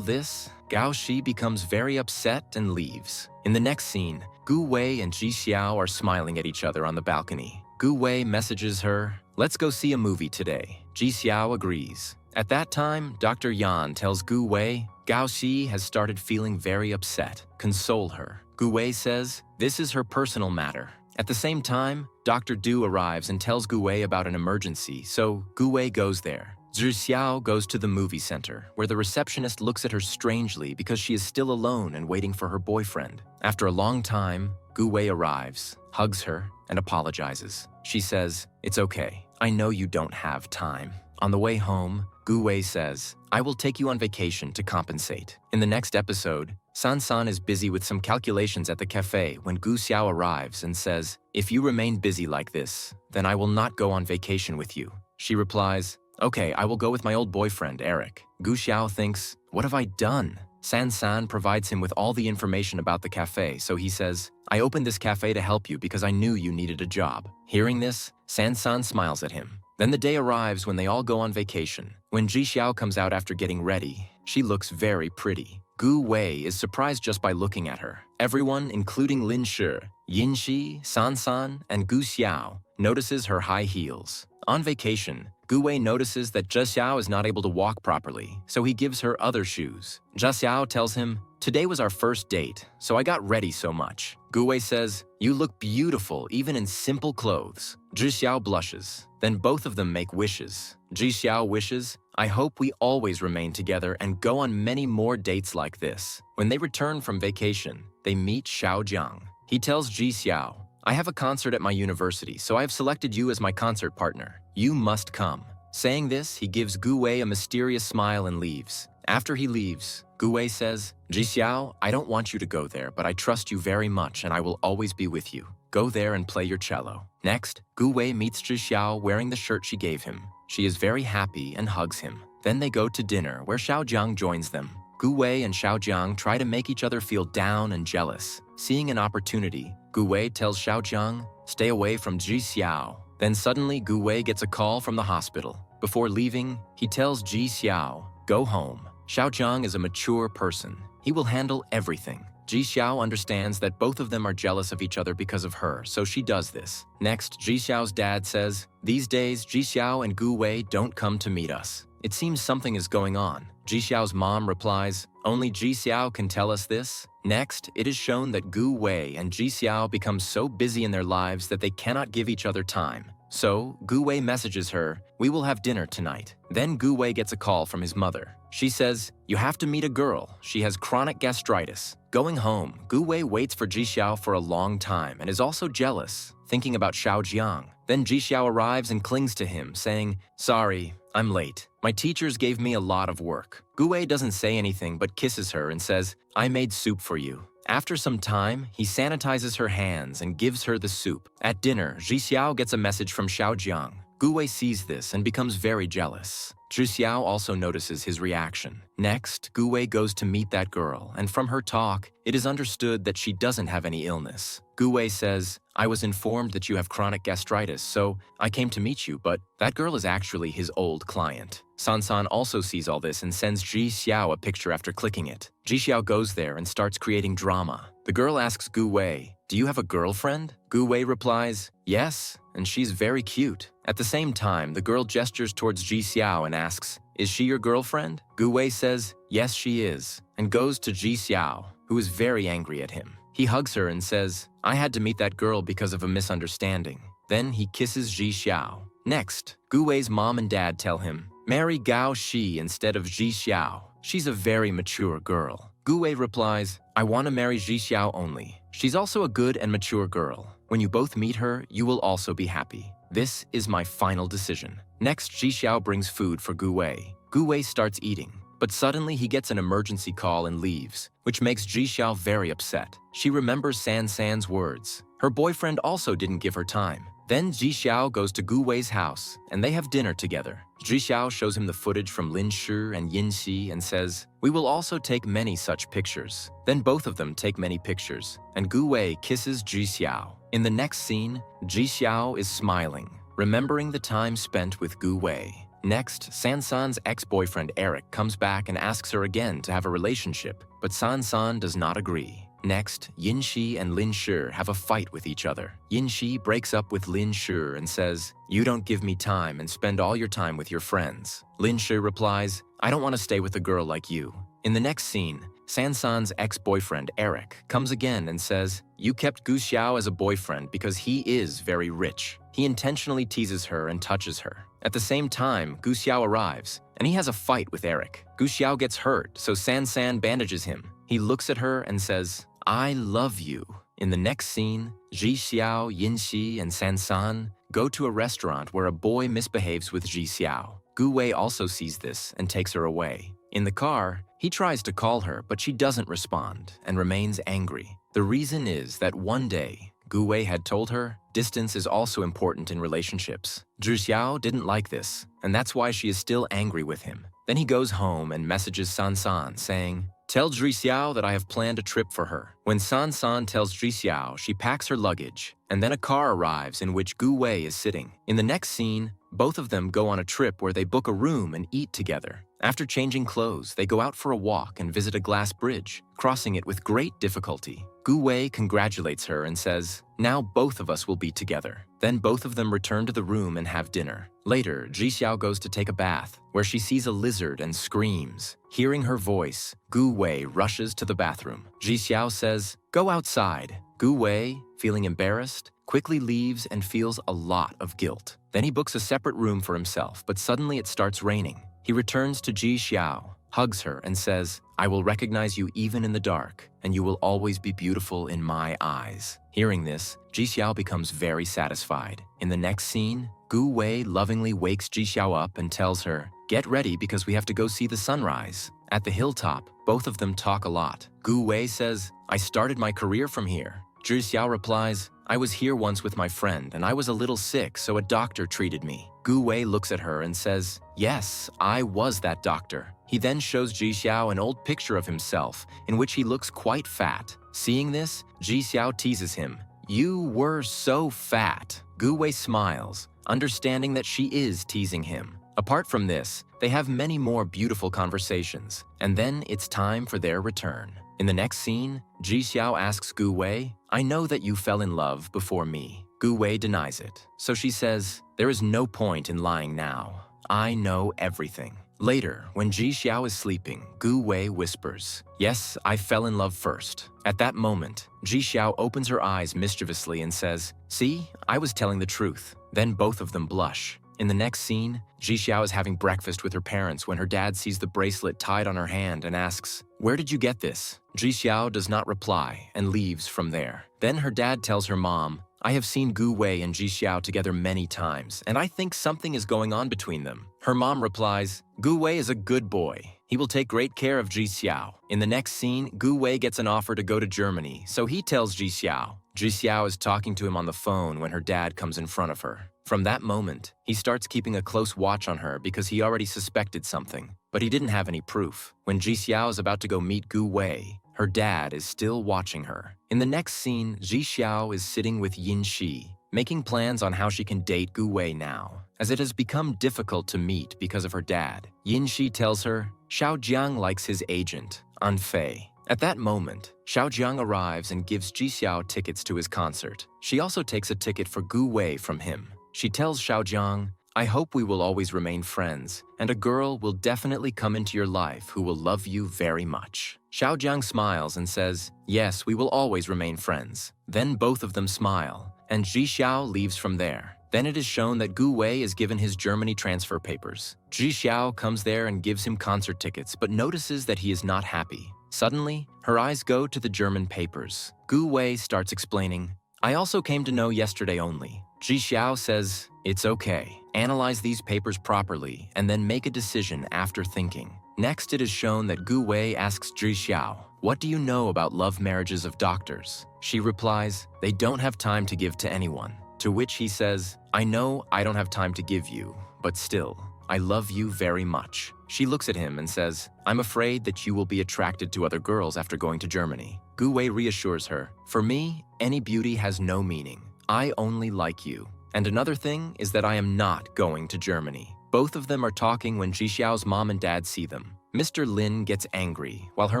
this, Gao Shi becomes very upset and leaves. In the next scene, Gu Wei and Ji Xiao are smiling at each other on the balcony. Gu Wei messages her, let's go see a movie today. Ji Xiao agrees. At that time, Dr. Yan tells Gu Wei, Gao Shi has started feeling very upset. Console her. Gu Wei says, this is her personal matter. At the same time, Dr. Du arrives and tells Gu Wei about an emergency, so Gu Wei goes there. Zhu Xiao goes to the movie center, where the receptionist looks at her strangely because she is still alone and waiting for her boyfriend. After a long time, Gu Wei arrives, hugs her, and apologizes. She says, it's okay. I know you don't have time. On the way home, Gu Wei says, I will take you on vacation to compensate. In the next episode, San is busy with some calculations at the cafe when Gu Xiao arrives and says, if you remain busy like this, then I will not go on vacation with you. She replies, okay, I will go with my old boyfriend, Eric. Gu Xiao thinks, what have I done? San provides him with all the information about the cafe, so he says, I opened this cafe to help you because I knew you needed a job. Hearing this, San smiles at him. Then the day arrives when they all go on vacation. When Ji Xiao comes out after getting ready, she looks very pretty. Gu Wei is surprised just by looking at her. Everyone, including Lin Shi, Yin Shi, San, and Gu Xiao, notices her high heels. On vacation, Gu Wei notices that Zhe Xiao is not able to walk properly, so he gives her other shoes. Zhe Xiao tells him, today was our first date, so I got ready so much. Gu Wei says, you look beautiful even in simple clothes. Zhe Xiao blushes. Then both of them make wishes. Ji Xiao wishes, I hope we always remain together and go on many more dates like this. When they return from vacation, they meet Xiaojiang. He tells Ji Xiao, I have a concert at my university, so I have selected you as my concert partner. You must come. Saying this, he gives Gu Wei a mysterious smile and leaves. After he leaves, Gu Wei says, Ji Xiao, I don't want you to go there, but I trust you very much and I will always be with you. Go there and play your cello. Next, Gu Wei meets Zhi Xiao wearing the shirt she gave him. She is very happy and hugs him. Then they go to dinner where Xiaojiang joins them. Gu Wei and Xiaojiang try to make each other feel down and jealous. Seeing an opportunity, Gu Wei tells Xiaojiang, stay away from Ji Xiao. Then suddenly Gu Wei gets a call from the hospital. Before leaving, he tells Ji Xiao, go home. Xiaojiang is a mature person. He will handle everything. Ji Xiao understands that both of them are jealous of each other because of her, so she does this. Next, Ji Xiao's dad says, these days, Ji Xiao and Gu Wei don't come to meet us. It seems something is going on. Ji Xiao's mom replies, only Ji Xiao can tell us this. Next, it is shown that Gu Wei and Ji Xiao become so busy in their lives that they cannot give each other time. So, Gu Wei messages her, we will have dinner tonight. Then Gu Wei gets a call from his mother. She says, you have to meet a girl. She has chronic gastritis. Going home, Gu Wei waits for Ji Xiao for a long time and is also jealous, thinking about Xiaojiang. Then Ji Xiao arrives and clings to him, saying, sorry, I'm late. My teachers gave me a lot of work. Gu Wei doesn't say anything but kisses her and says, I made soup for you. After some time, he sanitizes her hands and gives her the soup. At dinner, Ji Xiao gets a message from Xiaojiang. Gu Wei sees this and becomes very jealous. Zhi Xiao also notices his reaction. Next, Gu Wei goes to meet that girl, and from her talk, it is understood that she doesn't have any illness. Gu Wei says, I was informed that you have chronic gastritis, so I came to meet you, but that girl is actually his old client. San also sees all this and sends Ji Xiao a picture after clicking it. Ji Xiao goes there and starts creating drama. The girl asks Gu Wei, do you have a girlfriend? Gu Wei replies, yes, and she's very cute. At the same time, the girl gestures towards Ji Xiao and asks, is she your girlfriend? Gu Wei says, yes, she is, and goes to Ji Xiao, who is very angry at him. He hugs her and says, I had to meet that girl because of a misunderstanding. Then he kisses Ji Xiao. Next, Gu Wei's mom and dad tell him, marry Gao Shi instead of Ji Xiao. She's a very mature girl. Gu Wei replies, I want to marry Ji Xiao only. She's also a good and mature girl. When you both meet her, you will also be happy. This is my final decision. Next, Ji Xiao brings food for Gu Wei. Gu Wei starts eating, but suddenly he gets an emergency call and leaves, which makes Ji Xiao very upset. She remembers San's words. Her boyfriend also didn't give her time. Then Ji Xiao goes to Gu Wei's house, and they have dinner together. Ji Xiao shows him the footage from Lin Shi and Yin Xi and says, we will also take many such pictures. Then both of them take many pictures, and Gu Wei kisses Ji Xiao. In the next scene, Ji Xiao is smiling, remembering the time spent with Gu Wei. Next, San's ex-boyfriend Eric comes back and asks her again to have a relationship, but San does not agree. Next, Yin Shi and Lin Shi have a fight with each other. Yin Shi breaks up with Lin Shi and says, you don't give me time and spend all your time with your friends. Lin Shi replies, I don't want to stay with a girl like you. In the next scene, San's ex-boyfriend Eric comes again and says, you kept Gu Xiao as a boyfriend because he is very rich. He intentionally teases her and touches her. At the same time, Gu Xiao arrives, and he has a fight with Eric. Gu Xiao gets hurt, so San bandages him. He looks at her and says, I love you. In the next scene, Ji Xiao, Yin Xi, and San go to a restaurant where a boy misbehaves with Ji Xiao. Gu Wei also sees this and takes her away. In the car, he tries to call her, but she doesn't respond and remains angry. The reason is that one day, Gu Wei had told her, distance is also important in relationships. Ji Xiao didn't like this, and that's why she is still angry with him. Then he goes home and messages San saying, tell Ji Xiao that I have planned a trip for her. When San tells Ji Xiao, she packs her luggage, and then a car arrives in which Gu Wei is sitting. In the next scene, both of them go on a trip where they book a room and eat together. After changing clothes, they go out for a walk and visit a glass bridge, crossing it with great difficulty. Gu Wei congratulates her and says, now both of us will be together. Then both of them return to the room and have dinner. Later, Ji Xiao goes to take a bath, where she sees a lizard and screams. Hearing her voice, Gu Wei rushes to the bathroom. Ji Xiao says, go outside. Gu Wei, feeling embarrassed, quickly leaves and feels a lot of guilt. Then he books a separate room for himself, but suddenly it starts raining. He returns to Ji Xiao, hugs her, and says, I will recognize you even in the dark, and you will always be beautiful in my eyes. Hearing this, Ji Xiao becomes very satisfied. In the next scene, Gu Wei lovingly wakes Ji Xiao up and tells her, get ready because we have to go see the sunrise. At the hilltop, both of them talk a lot. Gu Wei says, I started my career from here. Ji Xiao replies, I was here once with my friend and I was a little sick, so a doctor treated me. Gu Wei looks at her and says, yes, I was that doctor. He then shows Ji Xiao an old picture of himself in which he looks quite fat. Seeing this, Ji Xiao teases him. You were so fat. Gu Wei smiles, understanding that she is teasing him. Apart from this, they have many more beautiful conversations, and then it's time for their return. In the next scene, Ji Xiao asks Gu Wei, I know that you fell in love before me. Gu Wei denies it, so she says, there is no point in lying now. I know everything. Later, when Ji Xiao is sleeping, Gu Wei whispers, yes, I fell in love first. At that moment, Ji Xiao opens her eyes mischievously and says, see, I was telling the truth. Then both of them blush. In the next scene, Ji Xiao is having breakfast with her parents when her dad sees the bracelet tied on her hand and asks, where did you get this? Ji Xiao does not reply and leaves from there. Then her dad tells her mom, I have seen Gu Wei and Ji Xiao together many times, and I think something is going on between them. Her mom replies, Gu Wei is a good boy. He will take great care of Ji Xiao. In the next scene, Gu Wei gets an offer to go to Germany, so he tells Ji Xiao. Ji Xiao is talking to him on the phone when her dad comes in front of her. From that moment, he starts keeping a close watch on her because he already suspected something, but he didn't have any proof. When Ji Xiao is about to go meet Gu Wei, her dad is still watching her. In the next scene, Ji Xiao is sitting with Yin Shi, making plans on how she can date Gu Wei now, as it has become difficult to meet because of her dad. Yin Shi tells her Xiao Jiang likes his agent, An Fei. At that moment, Xiao Jiang arrives and gives Ji Xiao tickets to his concert. She also takes a ticket for Gu Wei from him. She tells Xiao Jiang, I hope we will always remain friends, and a girl will definitely come into your life who will love you very much. Xiao Jiang smiles and says, yes, we will always remain friends. Then both of them smile, and Ji Xiao leaves from there. Then it is shown that Gu Wei is given his Germany transfer papers. Ji Xiao comes there and gives him concert tickets, but notices that he is not happy. Suddenly, her eyes go to the German papers. Gu Wei starts explaining, I also came to know yesterday only. Ji Xiao says, it's okay. Analyze these papers properly and then make a decision after thinking. Next, it is shown that Gu Wei asks Ji Xiao, what do you know about love marriages of doctors? She replies, they don't have time to give to anyone. To which he says, I know I don't have time to give you, but still, I love you very much. She looks at him and says, I'm afraid that you will be attracted to other girls after going to Germany. Gu Wei reassures her, for me, any beauty has no meaning. I only like you. And another thing is that I am not going to Germany. Both of them are talking when Ji Xiao's mom and dad see them. Mr. Lin gets angry, while her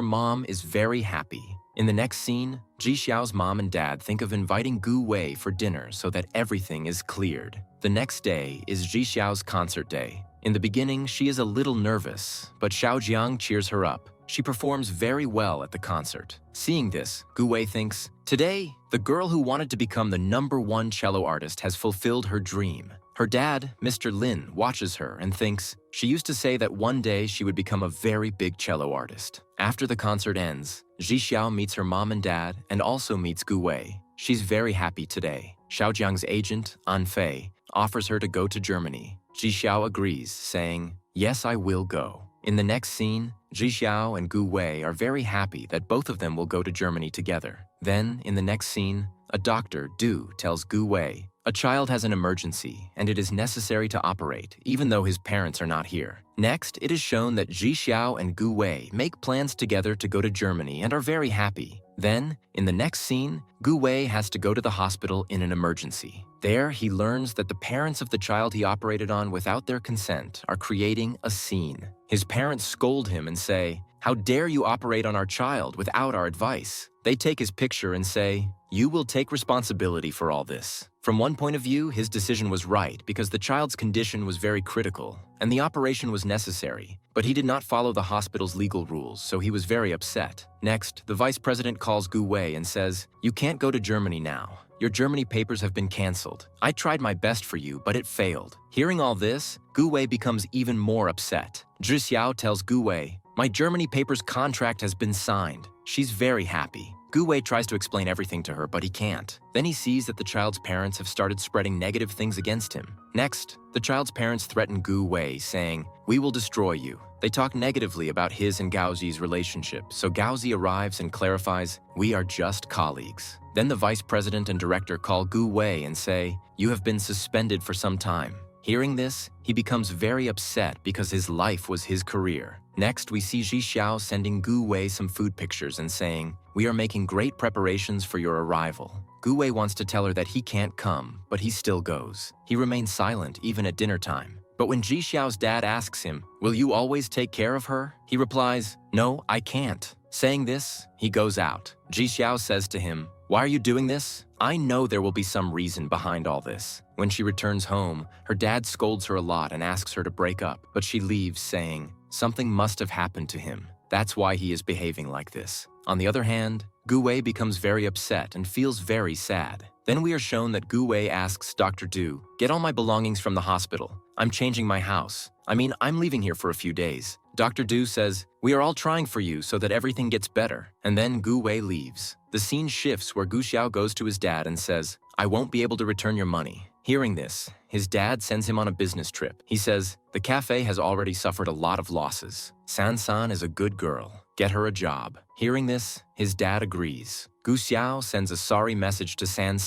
mom is very happy. In the next scene, Ji Xiao's mom and dad think of inviting Gu Wei for dinner so that everything is cleared. The next day is Ji Xiao's concert day. In the beginning, she is a little nervous, but Xiao Jiang cheers her up. She performs very well at the concert. Seeing this, Gu Wei thinks, today, the girl who wanted to become the #1 cello artist has fulfilled her dream. Her dad, Mr. Lin, watches her and thinks, she used to say that one day she would become a very big cello artist. After the concert ends, Ji Xiao meets her mom and dad and also meets Gu Wei. She's very happy today. Xiao Jiang's agent, An Fei, offers her to go to Germany. Ji Xiao agrees, saying, yes, I will go. In the next scene, Ji Xiao and Gu Wei are very happy that both of them will go to Germany together. Then, in the next scene, a doctor, Du, tells Gu Wei, a child has an emergency and it is necessary to operate, even though his parents are not here. Next, it is shown that Ji Xiao and Gu Wei make plans together to go to Germany and are very happy. Then, in the next scene, Gu Wei has to go to the hospital in an emergency. There, he learns that the parents of the child he operated on without their consent are creating a scene. His parents scold him and say, how dare you operate on our child without our advice? They take his picture and say, you will take responsibility for all this. From one point of view, his decision was right because the child's condition was very critical and the operation was necessary, but he did not follow the hospital's legal rules, so he was very upset. Next, the vice president calls Gu Wei and says, you can't go to Germany now. Your Germany papers have been cancelled. I tried my best for you, but it failed. Hearing all this, Gu Wei becomes even more upset. Ji Xiao tells Gu Wei, my Germany papers contract has been signed. She's very happy. Gu Wei tries to explain everything to her, but he can't. Then he sees that the child's parents have started spreading negative things against him. Next, the child's parents threaten Gu Wei, saying, we will destroy you. They talk negatively about his and Gaozi's relationship, so Gaozi arrives and clarifies, we are just colleagues. Then the vice president and director call Gu Wei and say, you have been suspended for some time. Hearing this, he becomes very upset because his life was his career. Next, we see Ji Xiao sending Gu Wei some food pictures and saying, we are making great preparations for your arrival. Gu Wei wants to tell her that he can't come, but he still goes. He remains silent even at dinner time. But when Ji Xiao's dad asks him, will you always take care of her? He replies, no, I can't. Saying this, he goes out. Ji Xiao says to him, why are you doing this? I know there will be some reason behind all this. When she returns home, her dad scolds her a lot and asks her to break up, but she leaves saying, something must have happened to him. That's why he is behaving like this. On the other hand, Gu Wei becomes very upset and feels very sad. Then we are shown that Gu Wei asks Dr. Du, get all my belongings from the hospital. I'm changing my house. I'm leaving here for a few days. Dr. Du says, we are all trying for you so that everything gets better. And then Gu Wei leaves. The scene shifts where Gu Xiao goes to his dad and says, I won't be able to return your money. Hearing this, his dad sends him on a business trip. He says, the cafe has already suffered a lot of losses. San is a good girl. Get her a job. Hearing this, his dad agrees. Gu Xiao sends a sorry message to San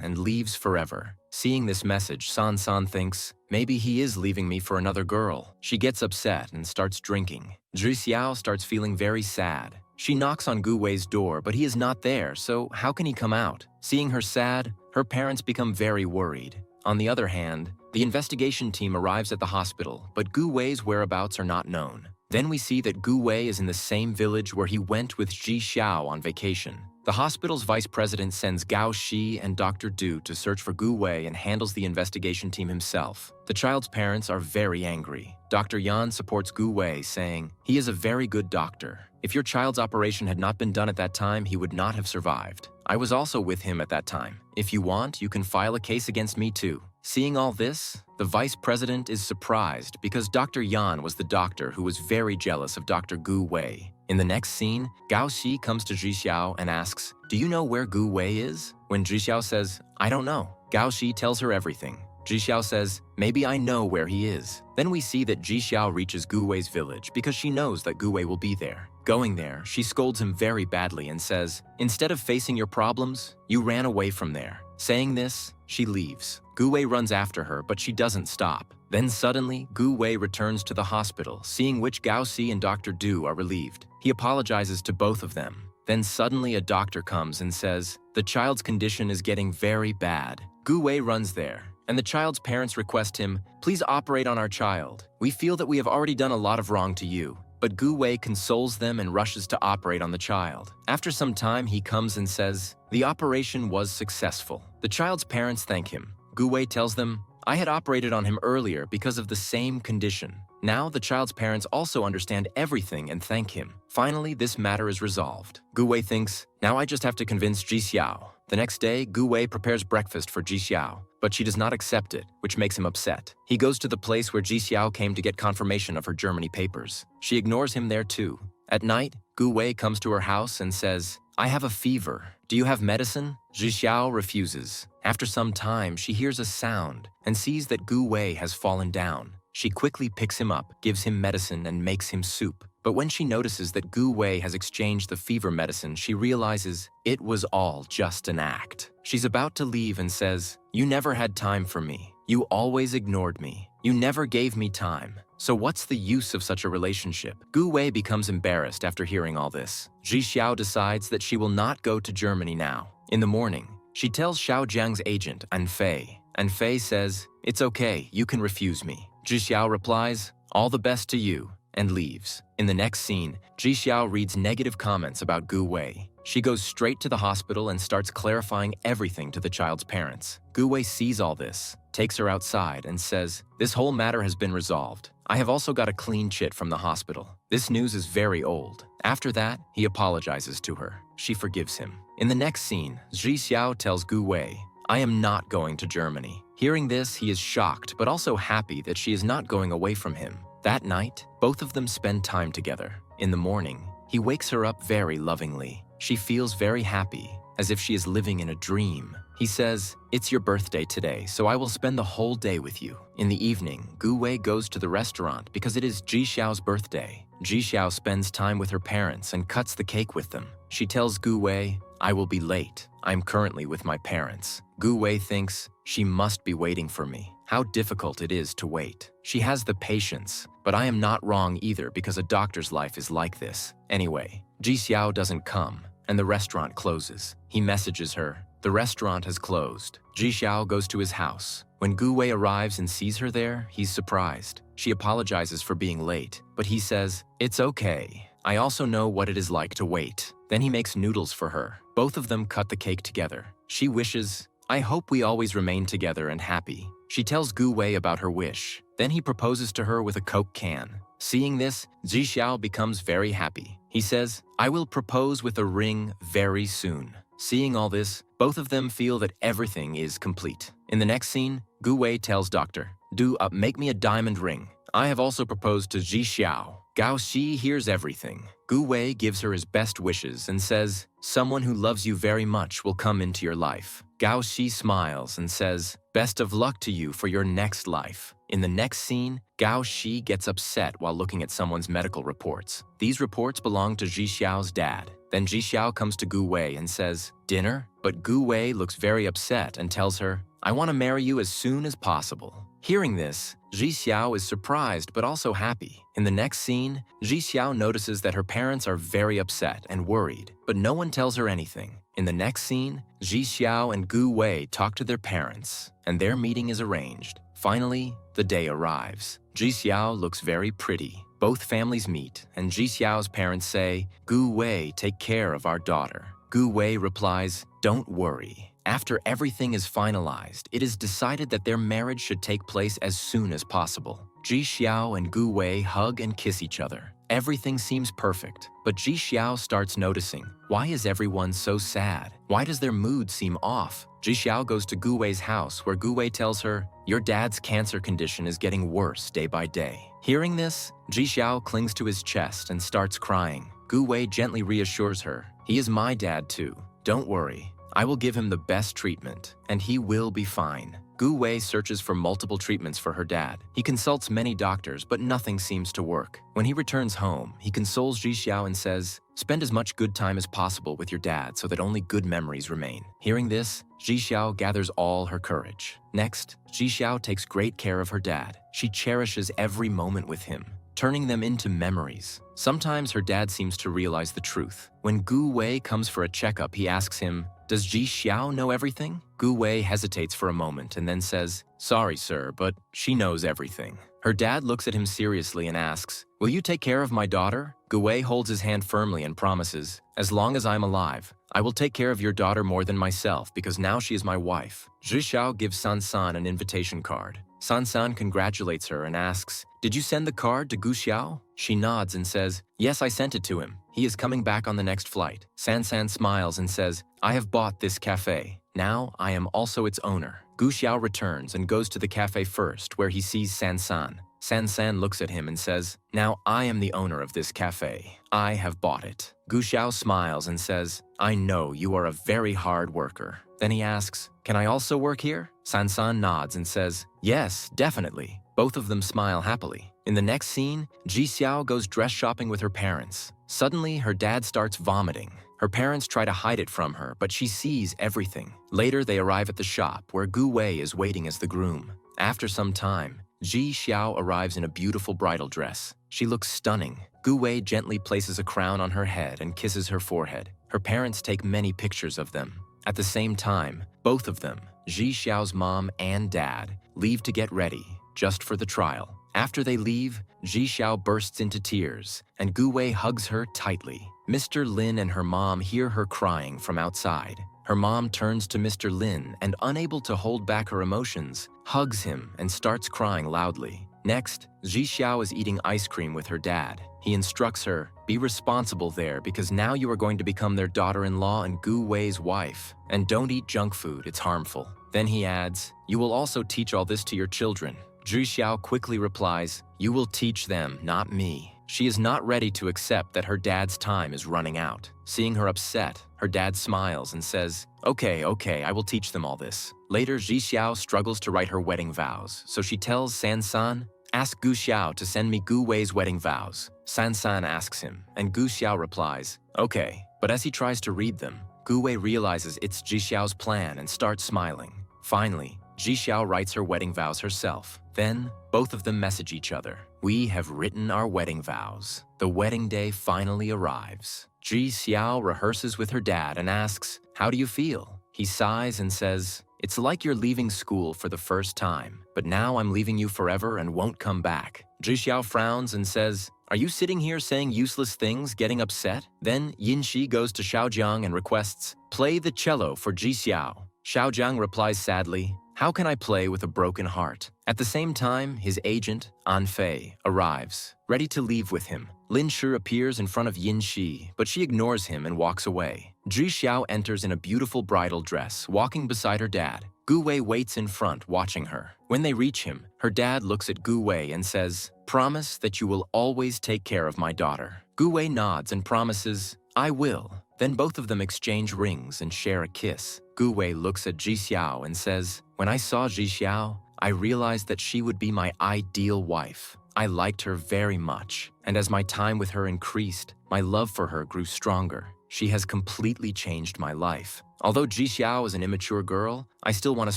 and leaves forever. Seeing this message, San thinks, maybe he is leaving me for another girl. She gets upset and starts drinking. Ji Xiao starts feeling very sad. She knocks on Gu Wei's door, but he is not there, so how can he come out? Seeing her sad, her parents become very worried. On the other hand, the investigation team arrives at the hospital, but Gu Wei's whereabouts are not known. Then we see that Gu Wei is in the same village where he went with Ji Xiao on vacation. The hospital's vice president sends Gao Shi and Dr. Du to search for Gu Wei and handles the investigation team himself. The child's parents are very angry. Dr. Yan supports Gu Wei, saying, "He is a very good doctor. If your child's operation had not been done at that time, he would not have survived. I was also with him at that time. If you want, you can file a case against me too." Seeing all this, the vice president is surprised because Dr. Yan was the doctor who was very jealous of Dr. Gu Wei. In the next scene, Gao Xi comes to Ji Xiao and asks, "Do you know where Gu Wei is?" When Ji Xiao says, "I don't know," Gao Xi tells her everything. Ji Xiao says, "Maybe I know where he is." Then we see that Ji Xiao reaches Gu Wei's village because she knows that Gu Wei will be there. Going there, she scolds him very badly and says, "Instead of facing your problems, you ran away from there." Saying this, she leaves. Gu Wei runs after her, but she doesn't stop. Then suddenly, Gu Wei returns to the hospital, seeing which Gao Xi and Dr. Du are relieved. He apologizes to both of them. Then suddenly a doctor comes and says, "The child's condition is getting very bad." Gu Wei runs there, and the child's parents request him, "Please operate on our child. We feel that we have already done a lot of wrong to you." But Gu Wei consoles them and rushes to operate on the child. After some time, he comes and says, "The operation was successful." The child's parents thank him. Gu Wei tells them, "I had operated on him earlier because of the same condition." Now the child's parents also understand everything and thank him. Finally, this matter is resolved. Gu Wei thinks, "Now I just have to convince Ji Xiao." The next day, Gu Wei prepares breakfast for Ji Xiao, but she does not accept it, which makes him upset. He goes to the place where Ji Xiao came to get confirmation of her Germany papers. She ignores him there too. At night, Gu Wei comes to her house and says, "I have a fever. Do you have medicine?" Ji Xiao refuses. After some time, she hears a sound and sees that Gu Wei has fallen down. She quickly picks him up, gives him medicine, and makes him soup. But when she notices that Gu Wei has exchanged the fever medicine, she realizes it was all just an act. She's about to leave and says, "You never had time for me. You always ignored me. You never gave me time. So what's the use of such a relationship?" Gu Wei becomes embarrassed after hearing all this. Ji Xiao decides that she will not go to Germany now. In the morning, she tells Xiao Jiang's agent, Anfei. Anfei says, "It's okay, you can refuse me." Ji Xiao replies, "All the best to you," and leaves. In the next scene, Ji Xiao reads negative comments about Gu Wei. She goes straight to the hospital and starts clarifying everything to the child's parents. Gu Wei sees all this, takes her outside, and says, "This whole matter has been resolved. I have also got a clean chit from the hospital. This news is very old." After that, he apologizes to her. She forgives him. In the next scene, Ji Xiao tells Gu Wei, "I am not going to Germany." Hearing this, he is shocked, but also happy that she is not going away from him. That night, both of them spend time together. In the morning, he wakes her up very lovingly. She feels very happy, as if she is living in a dream. He says, "It's your birthday today, so I will spend the whole day with you." In the evening, Gu Wei goes to the restaurant because it is Ji Xiao's birthday. Ji Xiao spends time with her parents and cuts the cake with them. She tells Gu Wei, "I will be late. I'm currently with my parents." Gu Wei thinks, "She must be waiting for me. How difficult it is to wait." She has the patience, but I am not wrong either because a doctor's life is like this. Anyway, Ji Xiao doesn't come, and the restaurant closes. He messages her, "The restaurant has closed." Ji Xiao goes to his house. When Gu Wei arrives and sees her there, he's surprised. She apologizes for being late, but he says, "It's okay. I also know what it is like to wait." Then he makes noodles for her. Both of them cut the cake together. She wishes, "I hope we always remain together and happy." She tells Gu Wei about her wish. Then he proposes to her with a Coke can. Seeing this, Ji Xiao becomes very happy. He says, "I will propose with a ring very soon." Seeing all this, both of them feel that everything is complete. In the next scene, Gu Wei tells Dr. Du, make me a diamond ring. I have also proposed to Ji Xiao." Gao Xi hears everything. Gu Wei gives her his best wishes and says, "Someone who loves you very much will come into your life." Gao Xi smiles and says, "Best of luck to you for your next life." In the next scene, Gao Xi gets upset while looking at someone's medical reports. These reports belong to Ji Xiao's dad. Then Ji Xiao comes to Gu Wei and says, "Dinner?" But Gu Wei looks very upset and tells her, "I want to marry you as soon as possible." Hearing this, Ji Xiao is surprised but also happy. In the next scene, Ji Xiao notices that her parents are very upset and worried, but no one tells her anything. In the next scene, Ji Xiao and Gu Wei talk to their parents, and their meeting is arranged. Finally, the day arrives. Ji Xiao looks very pretty. Both families meet, and Ji Xiao's parents say, "Gu Wei, take care of our daughter." Gu Wei replies, "Don't worry." After everything is finalized, it is decided that their marriage should take place as soon as possible. Ji Xiao and Gu Wei hug and kiss each other. Everything seems perfect, but Ji Xiao starts noticing, why is everyone so sad? Why does their mood seem off? Ji Xiao goes to Gu Wei's house, where Gu Wei tells her, "Your dad's cancer condition is getting worse day by day." Hearing this, Ji Xiao clings to his chest and starts crying. Gu Wei gently reassures her, "He is my dad too. Don't worry. I will give him the best treatment, and he will be fine." Gu Wei searches for multiple treatments for her dad. He consults many doctors, but nothing seems to work. When he returns home, he consoles Ji Xiao and says, "Spend as much good time as possible with your dad so that only good memories remain." Hearing this, Ji Xiao gathers all her courage. Next, Ji Xiao takes great care of her dad. She cherishes every moment with him, turning them into memories. Sometimes her dad seems to realize the truth. When Gu Wei comes for a checkup, he asks him, "Does Ji Xiao know everything?" Gu Wei hesitates for a moment and then says, "Sorry, sir, but she knows everything." Her dad looks at him seriously and asks, "Will you take care of my daughter?" Gu Wei holds his hand firmly and promises, "As long as I'm alive, I will take care of your daughter more than myself because now she is my wife." Ji Xiao gives San San an invitation card. San San congratulates her and asks, "Did you send the card to Gu Xiao?" She nods and says, "Yes, I sent it to him. He is coming back on the next flight." San San smiles and says, "I have bought this cafe. Now I am also its owner." Gu Xiao returns and goes to the cafe first, where he sees San San. San San looks at him and says, "Now I am the owner of this cafe. I have bought it." Gu Xiao smiles and says, "I know you are a very hard worker." Then he asks, "Can I also work here?" San San nods and says, "Yes, definitely." Both of them smile happily. In the next scene, Ji Xiao goes dress shopping with her parents. Suddenly, her dad starts vomiting. Her parents try to hide it from her, but she sees everything. Later, they arrive at the shop, where Gu Wei is waiting as the groom. After some time, Ji Xiao arrives in a beautiful bridal dress. She looks stunning. Gu Wei gently places a crown on her head and kisses her forehead. Her parents take many pictures of them. At the same time, both of them, Ji Xiao's mom and dad, leave to get ready, just for the trial. After they leave, Ji Xiao bursts into tears, and Gu Wei hugs her tightly. Mr. Lin and her mom hear her crying from outside. Her mom turns to Mr. Lin and, unable to hold back her emotions, hugs him and starts crying loudly. Next, Ji Xiao is eating ice cream with her dad. He instructs her, "Be responsible there because now you are going to become their daughter-in-law and Gu Wei's wife. And don't eat junk food, it's harmful." Then he adds, "You will also teach all this to your children." Ji Xiao quickly replies, "You will teach them, not me." She is not ready to accept that her dad's time is running out. Seeing her upset, her dad smiles and says, Okay, I will teach them all this." Later, Ji Xiao struggles to write her wedding vows, so she tells San San, "Ask Gu Xiao to send me Gu Wei's wedding vows." San San asks him, and Gu Xiao replies, "Okay." But as he tries to read them, Gu Wei realizes it's Ji Xiao's plan and starts smiling. Finally, Ji Xiao writes her wedding vows herself. Then, both of them message each other. "We have written our wedding vows." The wedding day finally arrives. Ji Xiao rehearses with her dad and asks, "How do you feel?" He sighs and says, "It's like you're leaving school for the first time, but now I'm leaving you forever and won't come back." Ji Xiao frowns and says, "Are you sitting here saying useless things, getting upset?" Then Yinxi goes to Xiaojiang and requests, "Play the cello for Ji Xiao." Xiaojiang replies sadly, "How can I play with a broken heart?" At the same time, his agent, An Fei, arrives, ready to leave with him. Lin Shi appears in front of Yin Shi, but she ignores him and walks away. Ji Xiao enters in a beautiful bridal dress, walking beside her dad. Gu Wei waits in front, watching her. When they reach him, her dad looks at Gu Wei and says, "Promise that you will always take care of my daughter." Gu Wei nods and promises, "I will." Then both of them exchange rings and share a kiss. Gu Wei looks at Ji Xiao and says, "When I saw Ji Xiao, I realized that she would be my ideal wife. I liked her very much, and as my time with her increased, my love for her grew stronger." she has completely changed my life. Although Ji Xiao is an immature girl, I still want to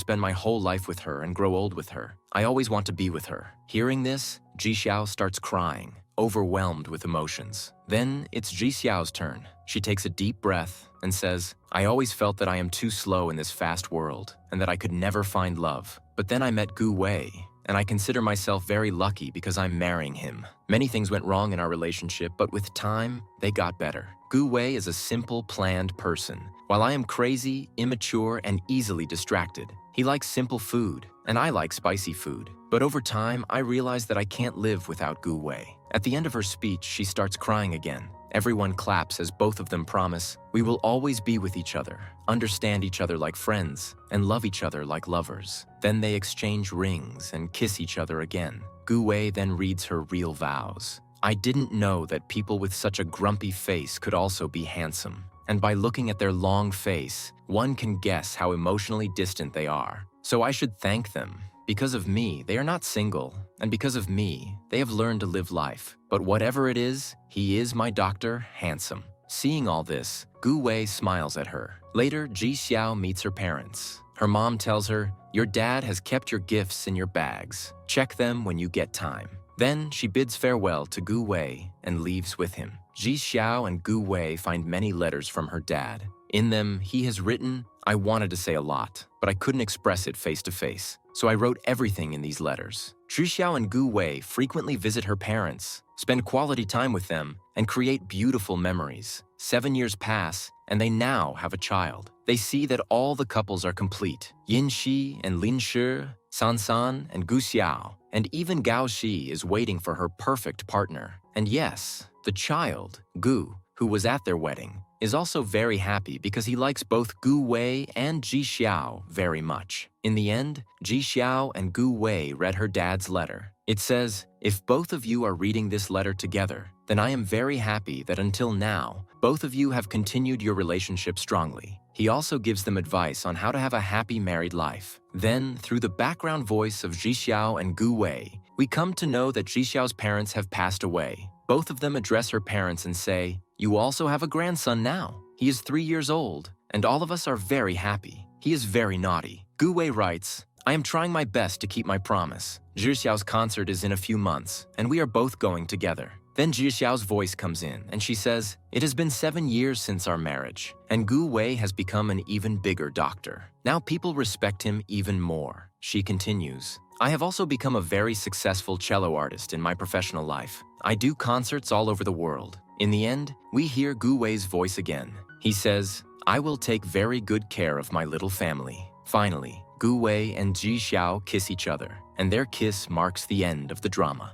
spend my whole life with her and grow old with her. I always want to be with her. Hearing this, Ji Xiao starts crying, overwhelmed with emotions. Then it's Ji Xiao's turn. She takes a deep breath and says, I always felt that I am too slow in this fast world and that I could never find love. But then I met Gu Wei, and I consider myself very lucky because I'm marrying him. Many things went wrong in our relationship, but with time, they got better. Gu Wei is a simple, planned person. While I am crazy, immature, and easily distracted, he likes simple food, and I like spicy food. But over time, I realized that I can't live without Gu Wei. At the end of her speech, she starts crying again. Everyone claps as both of them promise, we will always be with each other, understand each other like friends, and love each other like lovers. Then they exchange rings and kiss each other again. Gu Wei then reads her real vows. I didn't know that people with such a grumpy face could also be handsome. And by looking at their long face, one can guess how emotionally distant they are. So I should thank them. Because of me, they are not single, and because of me, they have learned to live life. But whatever it is, he is my doctor, handsome. Seeing all this, Gu Wei smiles at her. Later, Ji Xiao meets her parents. Her mom tells her, your dad has kept your gifts in your bags. Check them when you get time. Then she bids farewell to Gu Wei and leaves with him. Ji Xiao and Gu Wei find many letters from her dad. In them, he has written, I wanted to say a lot, but I couldn't express it face to face. So I wrote everything in these letters. Ji Xiao and Gu Wei frequently visit her parents, spend quality time with them, and create beautiful memories. 7 years pass, and they now have a child. They see that all the couples are complete. Yin Shi and Lin Shi, San San and Gu Xiao, and even Gao Shi is waiting for her perfect partner. And yes, the child, Gu, who was at their wedding, is also very happy because he likes both Gu Wei and Ji Xiao very much. In the end, Ji Xiao and Gu Wei read her dad's letter. It says, if both of you are reading this letter together, then I am very happy that until now, both of you have continued your relationship strongly. He also gives them advice on how to have a happy married life. Then, through the background voice of Ji Xiao and Gu Wei, we come to know that Ji Xiao's parents have passed away. Both of them address her parents and say, you also have a grandson now. He is 3 years old, and all of us are very happy. He is very naughty. Gu Wei writes, I am trying my best to keep my promise. Ji Xiao's concert is in a few months, and we are both going together. Then Ji Xiao's voice comes in, and she says, it has been 7 years since our marriage, and Gu Wei has become an even bigger doctor. Now people respect him even more. She continues, I have also become a very successful cello artist in my professional life. I do concerts all over the world. In the end, we hear Gu Wei's voice again. He says, I will take very good care of my little family. Finally, Gu Wei and Ji Xiao kiss each other, and their kiss marks the end of the drama.